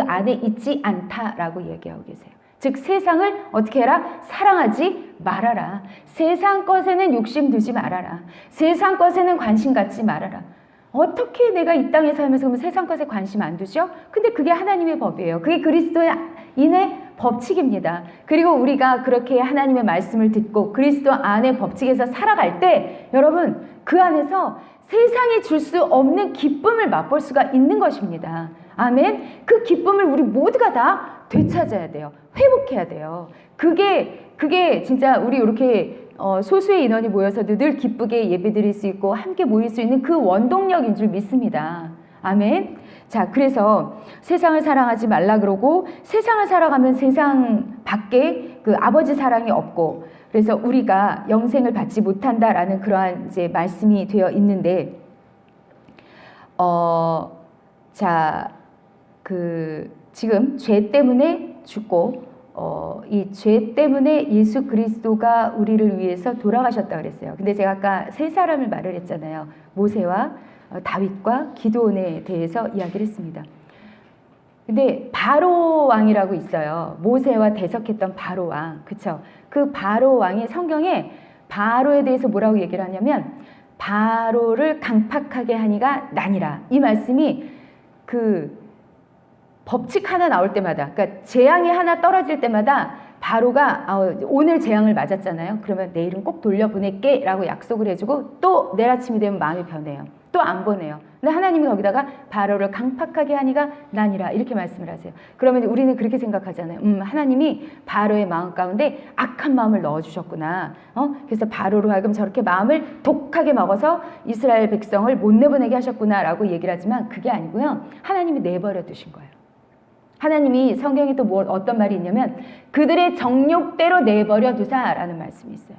안에 있지 않다라고 얘기하고 계세요. 즉 세상을 어떻게 해라? 사랑하지 말아라. 세상 것에는 욕심 두지 말아라. 세상 것에는 관심 갖지 말아라. 어떻게 내가 이 땅에 살면서 그러면 세상 것에 관심 안 두죠? 근데 그게 하나님의 법이에요. 그게 그리스도인의 법칙입니다. 그리고 우리가 그렇게 하나님의 말씀을 듣고 그리스도 안의 법칙에서 살아갈 때 여러분 그 안에서 세상이 줄 수 없는 기쁨을 맛볼 수가 있는 것입니다. 아멘. 그 기쁨을 우리 모두가 다 되찾아야 돼요. 회복해야 돼요. 그게 진짜 우리 이렇게 소수의 인원이 모여서도 늘 기쁘게 예배드릴 수 있고 함께 모일 수 있는 그 원동력인 줄 믿습니다. 아멘. 자, 그래서 세상을 사랑하지 말라 그러고 세상을 살아가면 세상 밖에 그 아버지 사랑이 없고 그래서 우리가 영생을 받지 못한다라는 그러한 이제 말씀이 되어 있는데 지금 죄 때문에 죽고 이 죄 때문에 예수 그리스도가 우리를 위해서 돌아가셨다 그랬어요. 근데 제가 아까 세 사람을 말을 했잖아요. 모세와 다윗과 기드온에 대해서 이야기를 했습니다. 근데 바로 왕이라고 있어요. 모세와 대적했던 바로 왕. 그쵸? 그 바로 왕이 성경에 바로에 대해서 뭐라고 얘기를 하냐면 바로를 강팍하게 하니가 나니라. 이 말씀이 그 법칙 하나 나올 때마다, 그러니까 재앙이 하나 떨어질 때마다 바로가 오늘 재앙을 맞았잖아요. 그러면 내일은 꼭 돌려보낼게 라고 약속을 해주고 또 내일 아침이 되면 마음이 변해요. 또 안 보내요. 근데 하나님이 거기다가 바로를 강팍하게 하니가 나니라 이렇게 말씀을 하세요. 그러면 우리는 그렇게 생각하잖아요. 하나님이 바로의 마음 가운데 악한 마음을 넣어주셨구나. 그래서 바로로 하여금 저렇게 마음을 독하게 먹어서 이스라엘 백성을 못 내보내게 하셨구나 라고 얘기를 하지만 그게 아니고요. 하나님이 내버려 두신 거예요. 하나님이 성경에 또 어떤 말이 있냐면 그들의 정욕대로 내버려 두사라는 말씀이 있어요.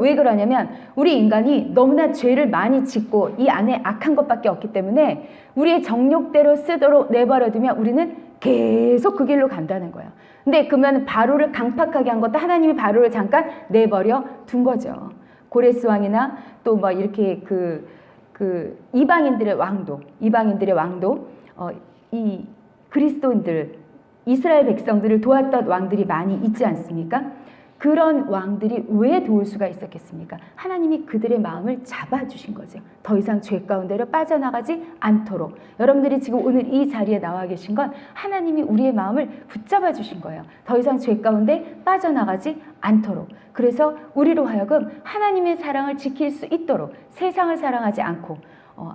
왜 그러냐면 우리 인간이 너무나 죄를 많이 짓고 이 안에 악한 것밖에 없기 때문에 우리의 정욕대로 쓰도록 내버려 두면 우리는 계속 그 길로 간다는 거예요. 근데 그러면 바로를 강팍하게 한 것도 하나님이 바로를 잠깐 내버려 둔 거죠. 고레스 왕이나 또 뭐 이렇게 이방인들의 왕도 이 그리스도인들 이스라엘 백성들을 도왔던 왕들이 많이 있지 않습니까? 그런 왕들이 왜 도울 수가 있었겠습니까? 하나님이 그들의 마음을 잡아주신 거죠. 더 이상 죄 가운데로 빠져나가지 않도록. 여러분들이 지금 오늘 이 자리에 나와 계신 건 하나님이 우리의 마음을 붙잡아 주신 거예요. 더 이상 죄 가운데 빠져나가지 않도록. 그래서 우리로 하여금 하나님의 사랑을 지킬 수 있도록 세상을 사랑하지 않고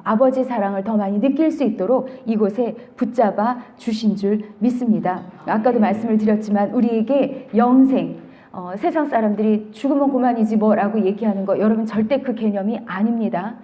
아버지 사랑을 더 많이 느낄 수 있도록 이곳에 붙잡아 주신 줄 믿습니다. 아까도 말씀을 드렸지만 우리에게 영생, 세상 사람들이 죽으면 그만이지 뭐라고 얘기하는 거 여러분 절대 그 개념이 아닙니다.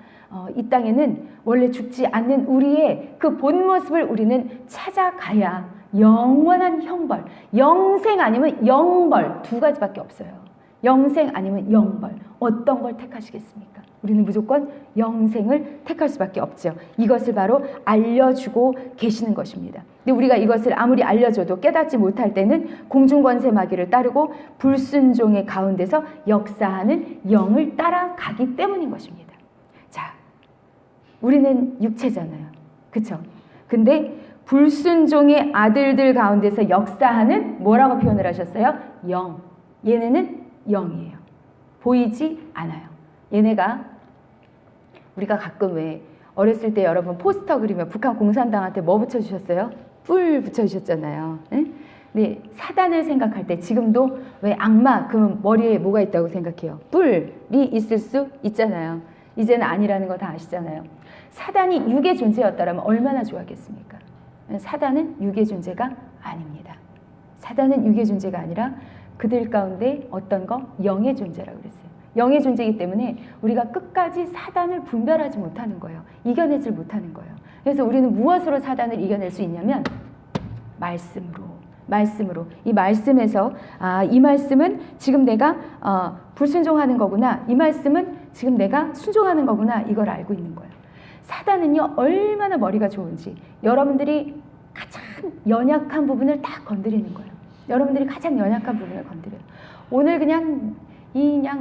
이 땅에는 원래 죽지 않는 우리의 그 본 모습을 우리는 찾아가야 영원한 형벌, 영생 아니면 영벌 두 가지밖에 없어요. 영생 아니면 영벌 어떤 걸 택하시겠습니까? 우리는 무조건 영생을 택할 수밖에 없죠. 이것을 바로 알려주고 계시는 것입니다. 근데 우리가 이것을 아무리 알려줘도 깨닫지 못할 때는 공중권세 마귀를 따르고 불순종의 가운데서 역사하는 영을 따라가기 때문인 것입니다. 자, 우리는 육체잖아요. 그렇죠? 근데 불순종의 아들들 가운데서 역사하는 뭐라고 표현을 하셨어요? 영. 얘네는 영이에요. 보이지 않아요. 얘네가 우리가 가끔 왜 어렸을 때 여러분 포스터 그리면 북한 공산당한테 뭐 붙여주셨어요? 뿔 붙여주셨잖아요. 네, 사단을 생각할 때 지금도 왜 악마 그러면 머리에 뭐가 있다고 생각해요? 뿔이 있을 수 있잖아요. 이제는 아니라는 거 다 아시잖아요. 사단이 육의 존재였다면 얼마나 좋았겠습니까? 사단은 육의 존재가 아닙니다. 사단은 육의 존재가 아니라 그들 가운데 어떤 거? 영의 존재라고 그랬어요. 영의 존재이기 때문에 우리가 끝까지 사단을 분별하지 못하는 거예요. 이겨내질 못하는 거예요. 그래서 우리는 무엇으로 사단을 이겨낼 수 있냐면 말씀으로. 이 말씀에서 이 말씀은 지금 내가 불순종하는 거구나. 이 말씀은 지금 내가 순종하는 거구나. 이걸 알고 있는 거예요. 사단은요 얼마나 머리가 좋은지 여러분들이 가장 연약한 부분을 딱 건드리는 거예요. 여러분들이 가장 연약한 부분을 건드려요. 오늘 그냥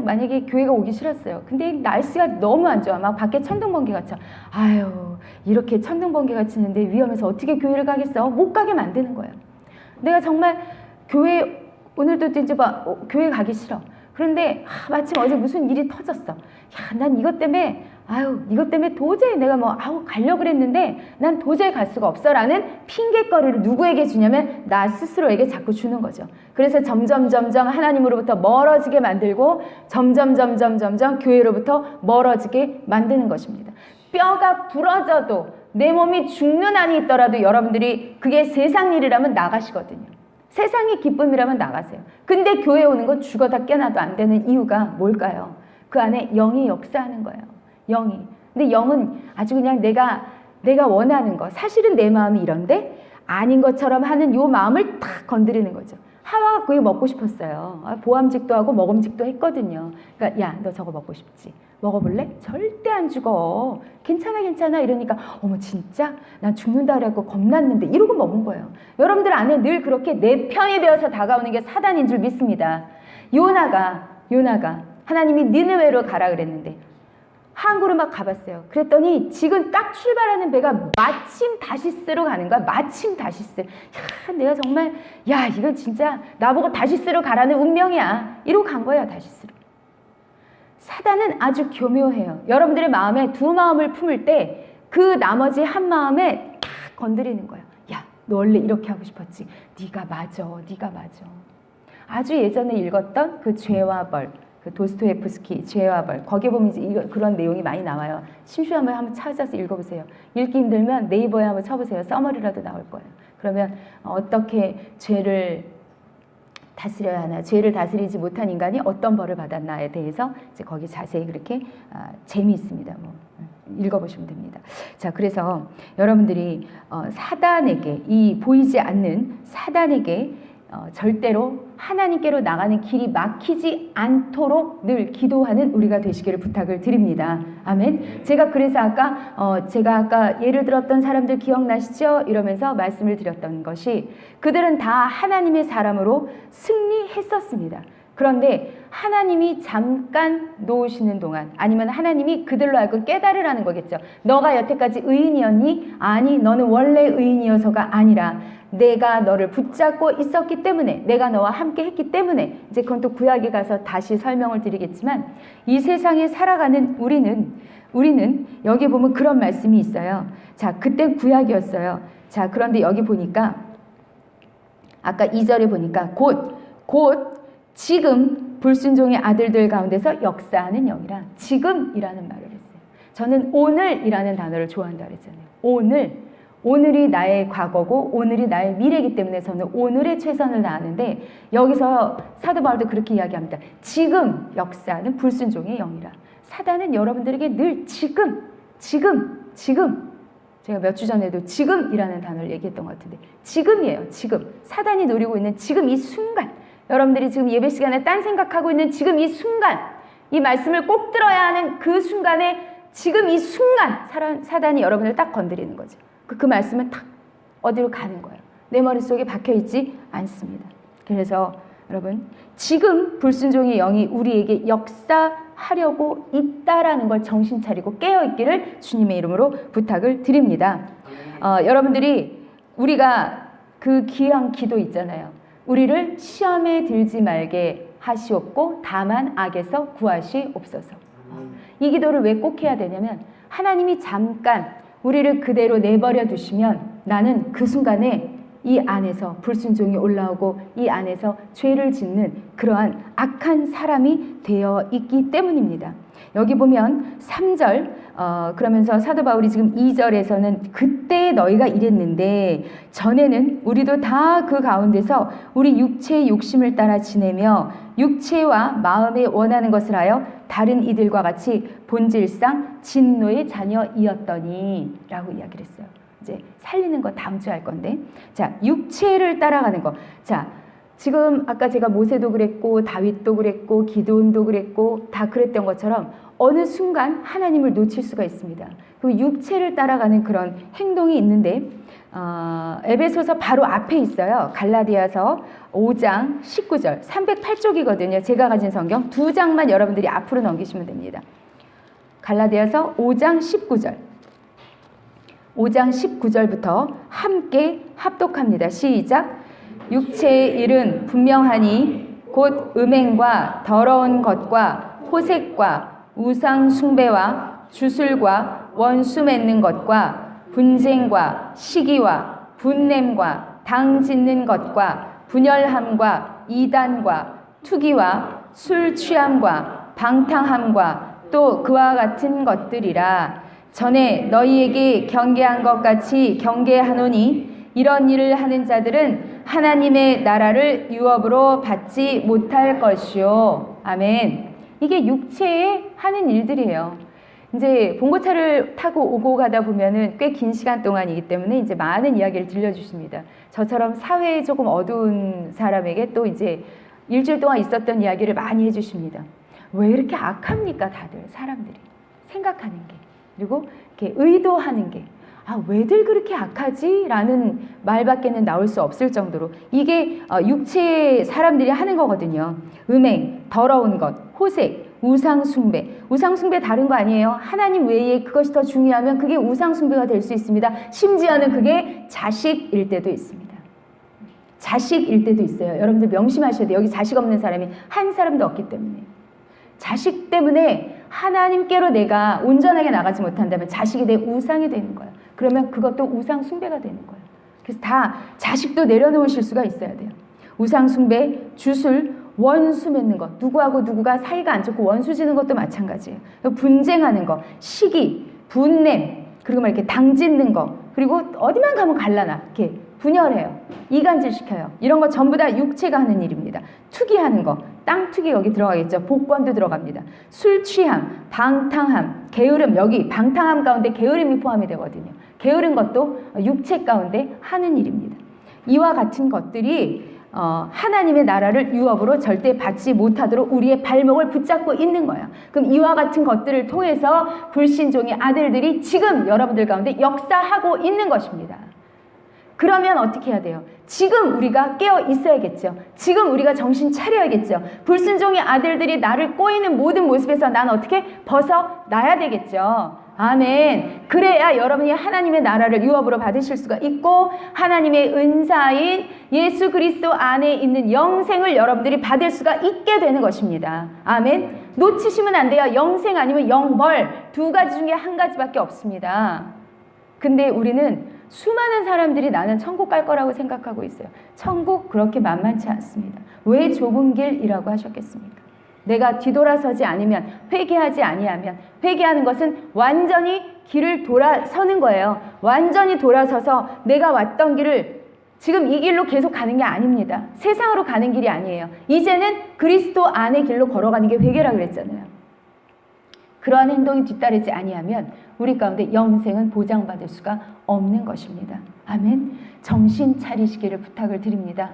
만약에 교회가 오기 싫었어요. 근데 날씨가 너무 안 좋아. 막 밖에 천둥번개가 쳐. 아유, 이렇게 천둥번개가 치는데 위험해서 어떻게 교회를 가겠어? 못 가게 만드는 거예요. 내가 정말 오늘도 이제 교회 가기 싫어. 그런데 마침 어제 무슨 일이 터졌어. 난 이것 때문에 도저히 내가 가려고 그랬는데 난 도저히 갈 수가 없어라는 핑계거리를 누구에게 주냐면 나 스스로에게 자꾸 주는 거죠. 그래서 점점 하나님으로부터 멀어지게 만들고 점점 교회로부터 멀어지게 만드는 것입니다. 뼈가 부러져도 내 몸이 죽는 한이 있더라도 여러분들이 그게 세상 일이라면 나가시거든요. 세상의 기쁨이라면 나가세요. 근데 교회 오는 건 죽어다 깨어나도 안 되는 이유가 뭘까요? 그 안에 영이 역사하는 거예요. 영이. 근데 영은 아주 그냥 내가 원하는 거, 사실은 내 마음이 이런데 아닌 것처럼 하는 요 마음을 탁 건드리는 거죠. 하와가 그게 먹고 싶었어요. 보암직도 하고 먹음직도 했거든요. 그러니까 야, 너 저거 먹고 싶지? 먹어볼래? 절대 안 죽어. 괜찮아 이러니까 어머 진짜? 난 죽는다라고 겁났는데 이러고 먹은 거예요. 여러분들 안에 늘 그렇게 내 편이 되어서 다가오는 게 사단인 줄 믿습니다. 요나가 하나님이 니느웨로 가라 그랬는데 항구로 막 가봤어요. 그랬더니 지금 딱 출발하는 배가 마침 다시스로 가는 거야. 마침 다시스. 야, 내가 정말 이건 진짜 나보고 다시스로 가라는 운명이야. 이러고 간 거예요. 다시스로. 사단은 아주 교묘해요. 여러분들의 마음에 두 마음을 품을 때 그 나머지 한 마음에 딱 건드리는 거예요. 야, 너 원래 이렇게 하고 싶었지. 네가 맞아. 아주 예전에 읽었던 그 죄와 벌, 그 도스토옙스키 죄와 벌, 거기에 보면 이제 그런 내용이 많이 나와요. 심심하면 한번 찾아서 읽어보세요. 읽기 힘들면 네이버에 한번 쳐보세요. 써머리라도 나올 거예요. 그러면 어떻게 죄를 다스려야 하나, 죄를 다스리지 못한 인간이 어떤 벌을 받았나에 대해서 이제 거기 자세히 그렇게 재미있습니다. 읽어보시면 됩니다. 자, 그래서 여러분들이 사단에게, 이 보이지 않는 사단에게 절대로 하나님께로 나가는 길이 막히지 않도록 늘 기도하는 우리가 되시기를 부탁을 드립니다. 아멘. 제가 그래서 아까 예를 들었던 사람들 기억나시죠? 이러면서 말씀을 드렸던 것이 그들은 다 하나님의 사람으로 승리했었습니다. 그런데 하나님이 잠깐 놓으시는 동안, 아니면 하나님이 그들로 하여금 깨달으라는 거겠죠. 너가 여태까지 의인이었니? 아니, 너는 원래 의인이어서가 아니라 내가 너를 붙잡고 있었기 때문에, 내가 너와 함께 했기 때문에, 이제 그건 또 구약에 가서 다시 설명을 드리겠지만, 이 세상에 살아가는 우리는 여기 보면 그런 말씀이 있어요. 자, 그때 구약이었어요. 자, 그런데 여기 보니까 아까 2절에 보니까 곧 지금 불순종의 아들들 가운데서 역사하는 영이라 지금이라는 말을 했어요. 저는 오늘이라는 단어를 좋아한다 그랬잖아요. 오늘이 나의 과거고 오늘이 나의 미래이기 때문에 저는 오늘에 최선을 다하는데, 여기서 사도 바울도 그렇게 이야기합니다. 지금 역사하는 불순종의 영이라. 사단은 여러분들에게 늘 지금 제가 몇 주 전에도 지금이라는 단어를 얘기했던 것 같은데 지금이에요. 지금. 사단이 노리고 있는 지금 이 순간, 여러분들이 지금 예배 시간에 딴 생각하고 있는 지금 이 순간, 이 말씀을 꼭 들어야 하는 그 순간에 지금 이 순간 사단이 여러분을 딱 건드리는 거죠. 그 말씀은 탁 어디로 가는 거예요. 내 머릿속에 박혀있지 않습니다. 그래서 여러분, 지금 불순종의 영이 우리에게 역사하려고 있다라는 걸 정신 차리고 깨어있기를 주님의 이름으로 부탁을 드립니다. 여러분들이 우리가 그 귀한 기도 있잖아요. 우리를 시험에 들지 말게 하시옵고 다만 악에서 구하시옵소서. 이 기도를 왜 꼭 해야 되냐면, 하나님이 잠깐 우리를 그대로 내버려 두시면 나는 그 순간에 이 안에서 불순종이 올라오고 이 안에서 죄를 짓는 그러한 악한 사람이 되어 있기 때문입니다. 여기 보면 3절 그러면서 사도 바울이 지금 2절에서는 그때 너희가 이랬는데 전에는 우리도 다 그 가운데서 우리 육체의 욕심을 따라 지내며 육체와 마음에 원하는 것을 하여 다른 이들과 같이 본질상 진노의 자녀이었더니 라고 이야기를 했어요. 이제 살리는 거 다음 주에 할 건데, 자, 육체를 따라가는 거. 자, 지금 아까 제가 모세도 그랬고 다윗도 그랬고 기드온도 그랬고 다 그랬던 것처럼 어느 순간 하나님을 놓칠 수가 있습니다. 그럼 육체를 따라가는 그런 행동이 있는데, 에베소서 바로 앞에 있어요. 갈라디아서 5장 19절 308쪽이거든요. 제가 가진 성경 2장만 여러분들이 앞으로 넘기시면 됩니다. 갈라디아서 5장 19절부터 함께 합독합니다. 시작. 육체의 일은 분명하니 곧 음행과 더러운 것과 호색과 우상 숭배와 주술과 원수 맺는 것과 분쟁과 시기와 분냄과 당 짓는 것과 분열함과 이단과 투기와 술 취함과 방탕함과 또 그와 같은 것들이라. 전에 너희에게 경계한 것 같이 경계하노니 이런 일을 하는 자들은 하나님의 나라를 유업으로 받지 못할 것이요. 아멘. 이게 육체에 하는 일들이에요. 이제 봉고차를 타고 오고 가다 보면은 꽤 긴 시간 동안이기 때문에 이제 많은 이야기를 들려주십니다. 저처럼 사회에 조금 어두운 사람에게 또 이제 일주일 동안 있었던 이야기를 많이 해주십니다. 왜 이렇게 악합니까, 다들 사람들이 생각하는 게, 그리고 이렇게 의도하는 게, 왜들 그렇게 악하지? 라는 말밖에는 나올 수 없을 정도로 이게 육체의 사람들이 하는 거거든요. 음행, 더러운 것, 호색, 우상숭배. 우상숭배 다른 거 아니에요. 하나님 외에 그것이 더 중요하면 그게 우상숭배가 될 수 있습니다. 심지어는 그게 자식일 때도 있습니다. 자식일 때도 있어요. 여러분들 명심하셔야 돼요. 여기 자식 없는 사람이 한 사람도 없기 때문에. 자식 때문에 하나님께로 내가 온전하게 나가지 못한다면 자식이 내 우상이 되는 거예요. 그러면 그것도 우상 숭배가 되는 거예요. 그래서 다 자식도 내려놓으실 수가 있어야 돼요. 우상 숭배, 주술, 원수 맺는 것, 누구하고 누구가 사이가 안 좋고 원수 지는 것도 마찬가지예요. 분쟁하는 것, 시기, 분냄, 그리고 막 이렇게 당짓는 것, 그리고 어디만 가면 갈라나 이렇게 분열해요. 이간질 시켜요. 이런 거 전부 다 육체가 하는 일입니다. 투기하는 거, 땅 투기 여기 들어가겠죠. 복권도 들어갑니다. 술 취함, 방탕함, 게으름, 여기 방탕함 가운데 게으름이 포함이 되거든요. 게으른 것도 육체 가운데 하는 일입니다. 이와 같은 것들이 하나님의 나라를 유업으로 절대 받지 못하도록 우리의 발목을 붙잡고 있는 거예요. 그럼 이와 같은 것들을 통해서 불신종의 아들들이 지금 여러분들 가운데 역사하고 있는 것입니다. 그러면 어떻게 해야 돼요? 지금 우리가 깨어 있어야겠죠. 지금 우리가 정신 차려야겠죠. 불순종의 아들들이 나를 꼬이는 모든 모습에서 난 어떻게 벗어나야 되겠죠. 아멘. 그래야 여러분이 하나님의 나라를 유업으로 받으실 수가 있고 하나님의 은사인 예수 그리스도 안에 있는 영생을 여러분들이 받을 수가 있게 되는 것입니다. 아멘. 놓치시면 안 돼요. 영생 아니면 영벌, 두 가지 중에 한 가지밖에 없습니다. 근데 우리는 수많은 사람들이 나는 천국 갈 거라고 생각하고 있어요. 천국 그렇게 만만치 않습니다. 왜 좁은 길이라고 하셨겠습니까? 내가 뒤돌아서지 않으면, 회개하지 아니하면, 회개하는 것은 완전히 길을 돌아서는 거예요. 완전히 돌아서서 내가 왔던 길을 지금 이 길로 계속 가는 게 아닙니다. 세상으로 가는 길이 아니에요. 이제는 그리스도 안의 길로 걸어가는 게 회개라 그랬잖아요. 그러한 행동이 뒤따르지 아니하면 우리 가운데 영생은 보장받을 수가 없는 것입니다. 아멘. 정신 차리시기를 부탁을 드립니다.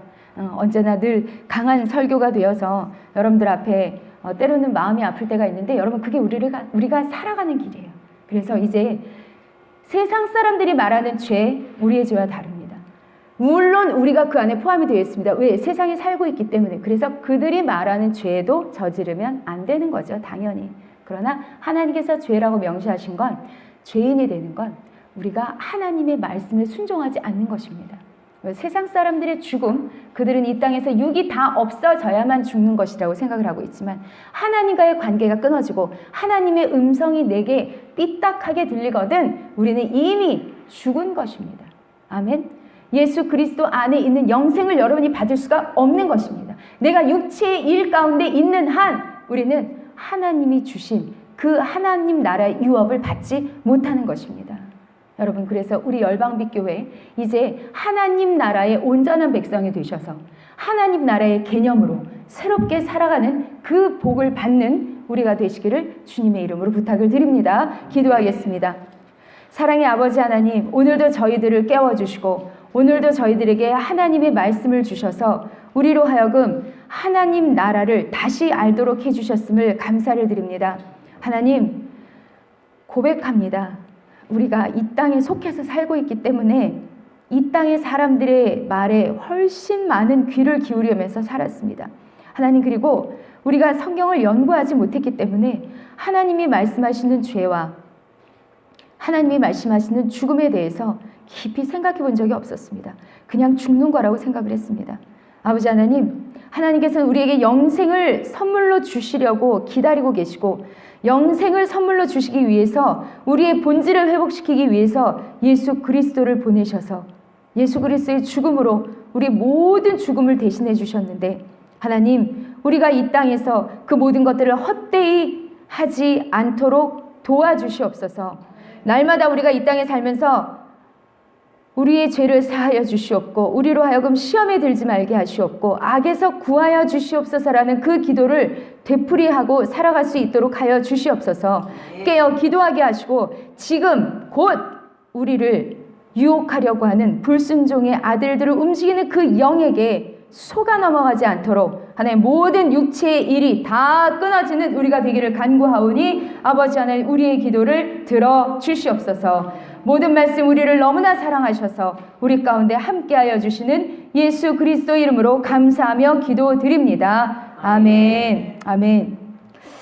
언제나 늘 강한 설교가 되어서 여러분들 앞에 때로는 마음이 아플 때가 있는데 여러분 그게 우리가 살아가는 길이에요. 그래서 이제 세상 사람들이 말하는 죄, 우리의 죄와 다릅니다. 물론 우리가 그 안에 포함이 되어 있습니다. 왜? 세상에 살고 있기 때문에. 그래서 그들이 말하는 죄도 저지르면 안 되는 거죠. 당연히. 그러나 하나님께서 죄라고 명시하신 건, 죄인이 되는 건 우리가 하나님의 말씀에 순종하지 않는 것입니다. 세상 사람들의 죽음, 그들은 이 땅에서 육이 다 없어져야만 죽는 것이라고 생각을 하고 있지만 하나님과의 관계가 끊어지고 하나님의 음성이 내게 삐딱하게 들리거든 우리는 이미 죽은 것입니다. 아멘. 예수 그리스도 안에 있는 영생을 여러분이 받을 수가 없는 것입니다. 내가 육체의 일 가운데 있는 한 우리는 하나님이 주신 그 하나님 나라의 유업을 받지 못하는 것입니다. 여러분, 그래서 우리 열방빛교회 이제 하나님 나라의 온전한 백성이 되셔서 하나님 나라의 개념으로 새롭게 살아가는 그 복을 받는 우리가 되시기를 주님의 이름으로 부탁을 드립니다. 기도하겠습니다. 사랑의 아버지 하나님, 오늘도 저희들을 깨워주시고 오늘도 저희들에게 하나님의 말씀을 주셔서 우리로 하여금 하나님 나라를 다시 알도록 해주셨음을 감사를 드립니다. 하나님, 고백합니다. 우리가 이 땅에 속해서 살고 있기 때문에 이 땅의 사람들의 말에 훨씬 많은 귀를 기울이면서 살았습니다. 하나님, 그리고 우리가 성경을 연구하지 못했기 때문에 하나님이 말씀하시는 죄와 하나님이 말씀하시는 죽음에 대해서 깊이 생각해 본 적이 없었습니다. 그냥 죽는 거라고 생각을 했습니다. 아버지 하나님, 하나님께서는 우리에게 영생을 선물로 주시려고 기다리고 계시고 영생을 선물로 주시기 위해서 우리의 본질을 회복시키기 위해서 예수 그리스도를 보내셔서 예수 그리스도의 죽음으로 우리 모든 죽음을 대신해 주셨는데 하나님, 우리가 이 땅에서 그 모든 것들을 헛되이 하지 않도록 도와주시옵소서. 날마다 우리가 이 땅에 살면서 우리의 죄를 사하여 주시옵고 우리로 하여금 시험에 들지 말게 하시옵고 악에서 구하여 주시옵소서라는 그 기도를 되풀이하고 살아갈 수 있도록 하여 주시옵소서. 깨어 기도하게 하시고 지금 곧 우리를 유혹하려고 하는 불순종의 아들들을 움직이는 그 영에게 속아 넘어가지 않도록 하나님 모든 육체의 일이 다 끊어지는 우리가 되기를 간구하오니 아버지 하나님 우리의 기도를 들어 주시옵소서. 모든 말씀 우리를 너무나 사랑하셔서 우리 가운데 함께하여 주시는 예수 그리스도 이름으로 감사하며 기도드립니다. 아멘. 아멘.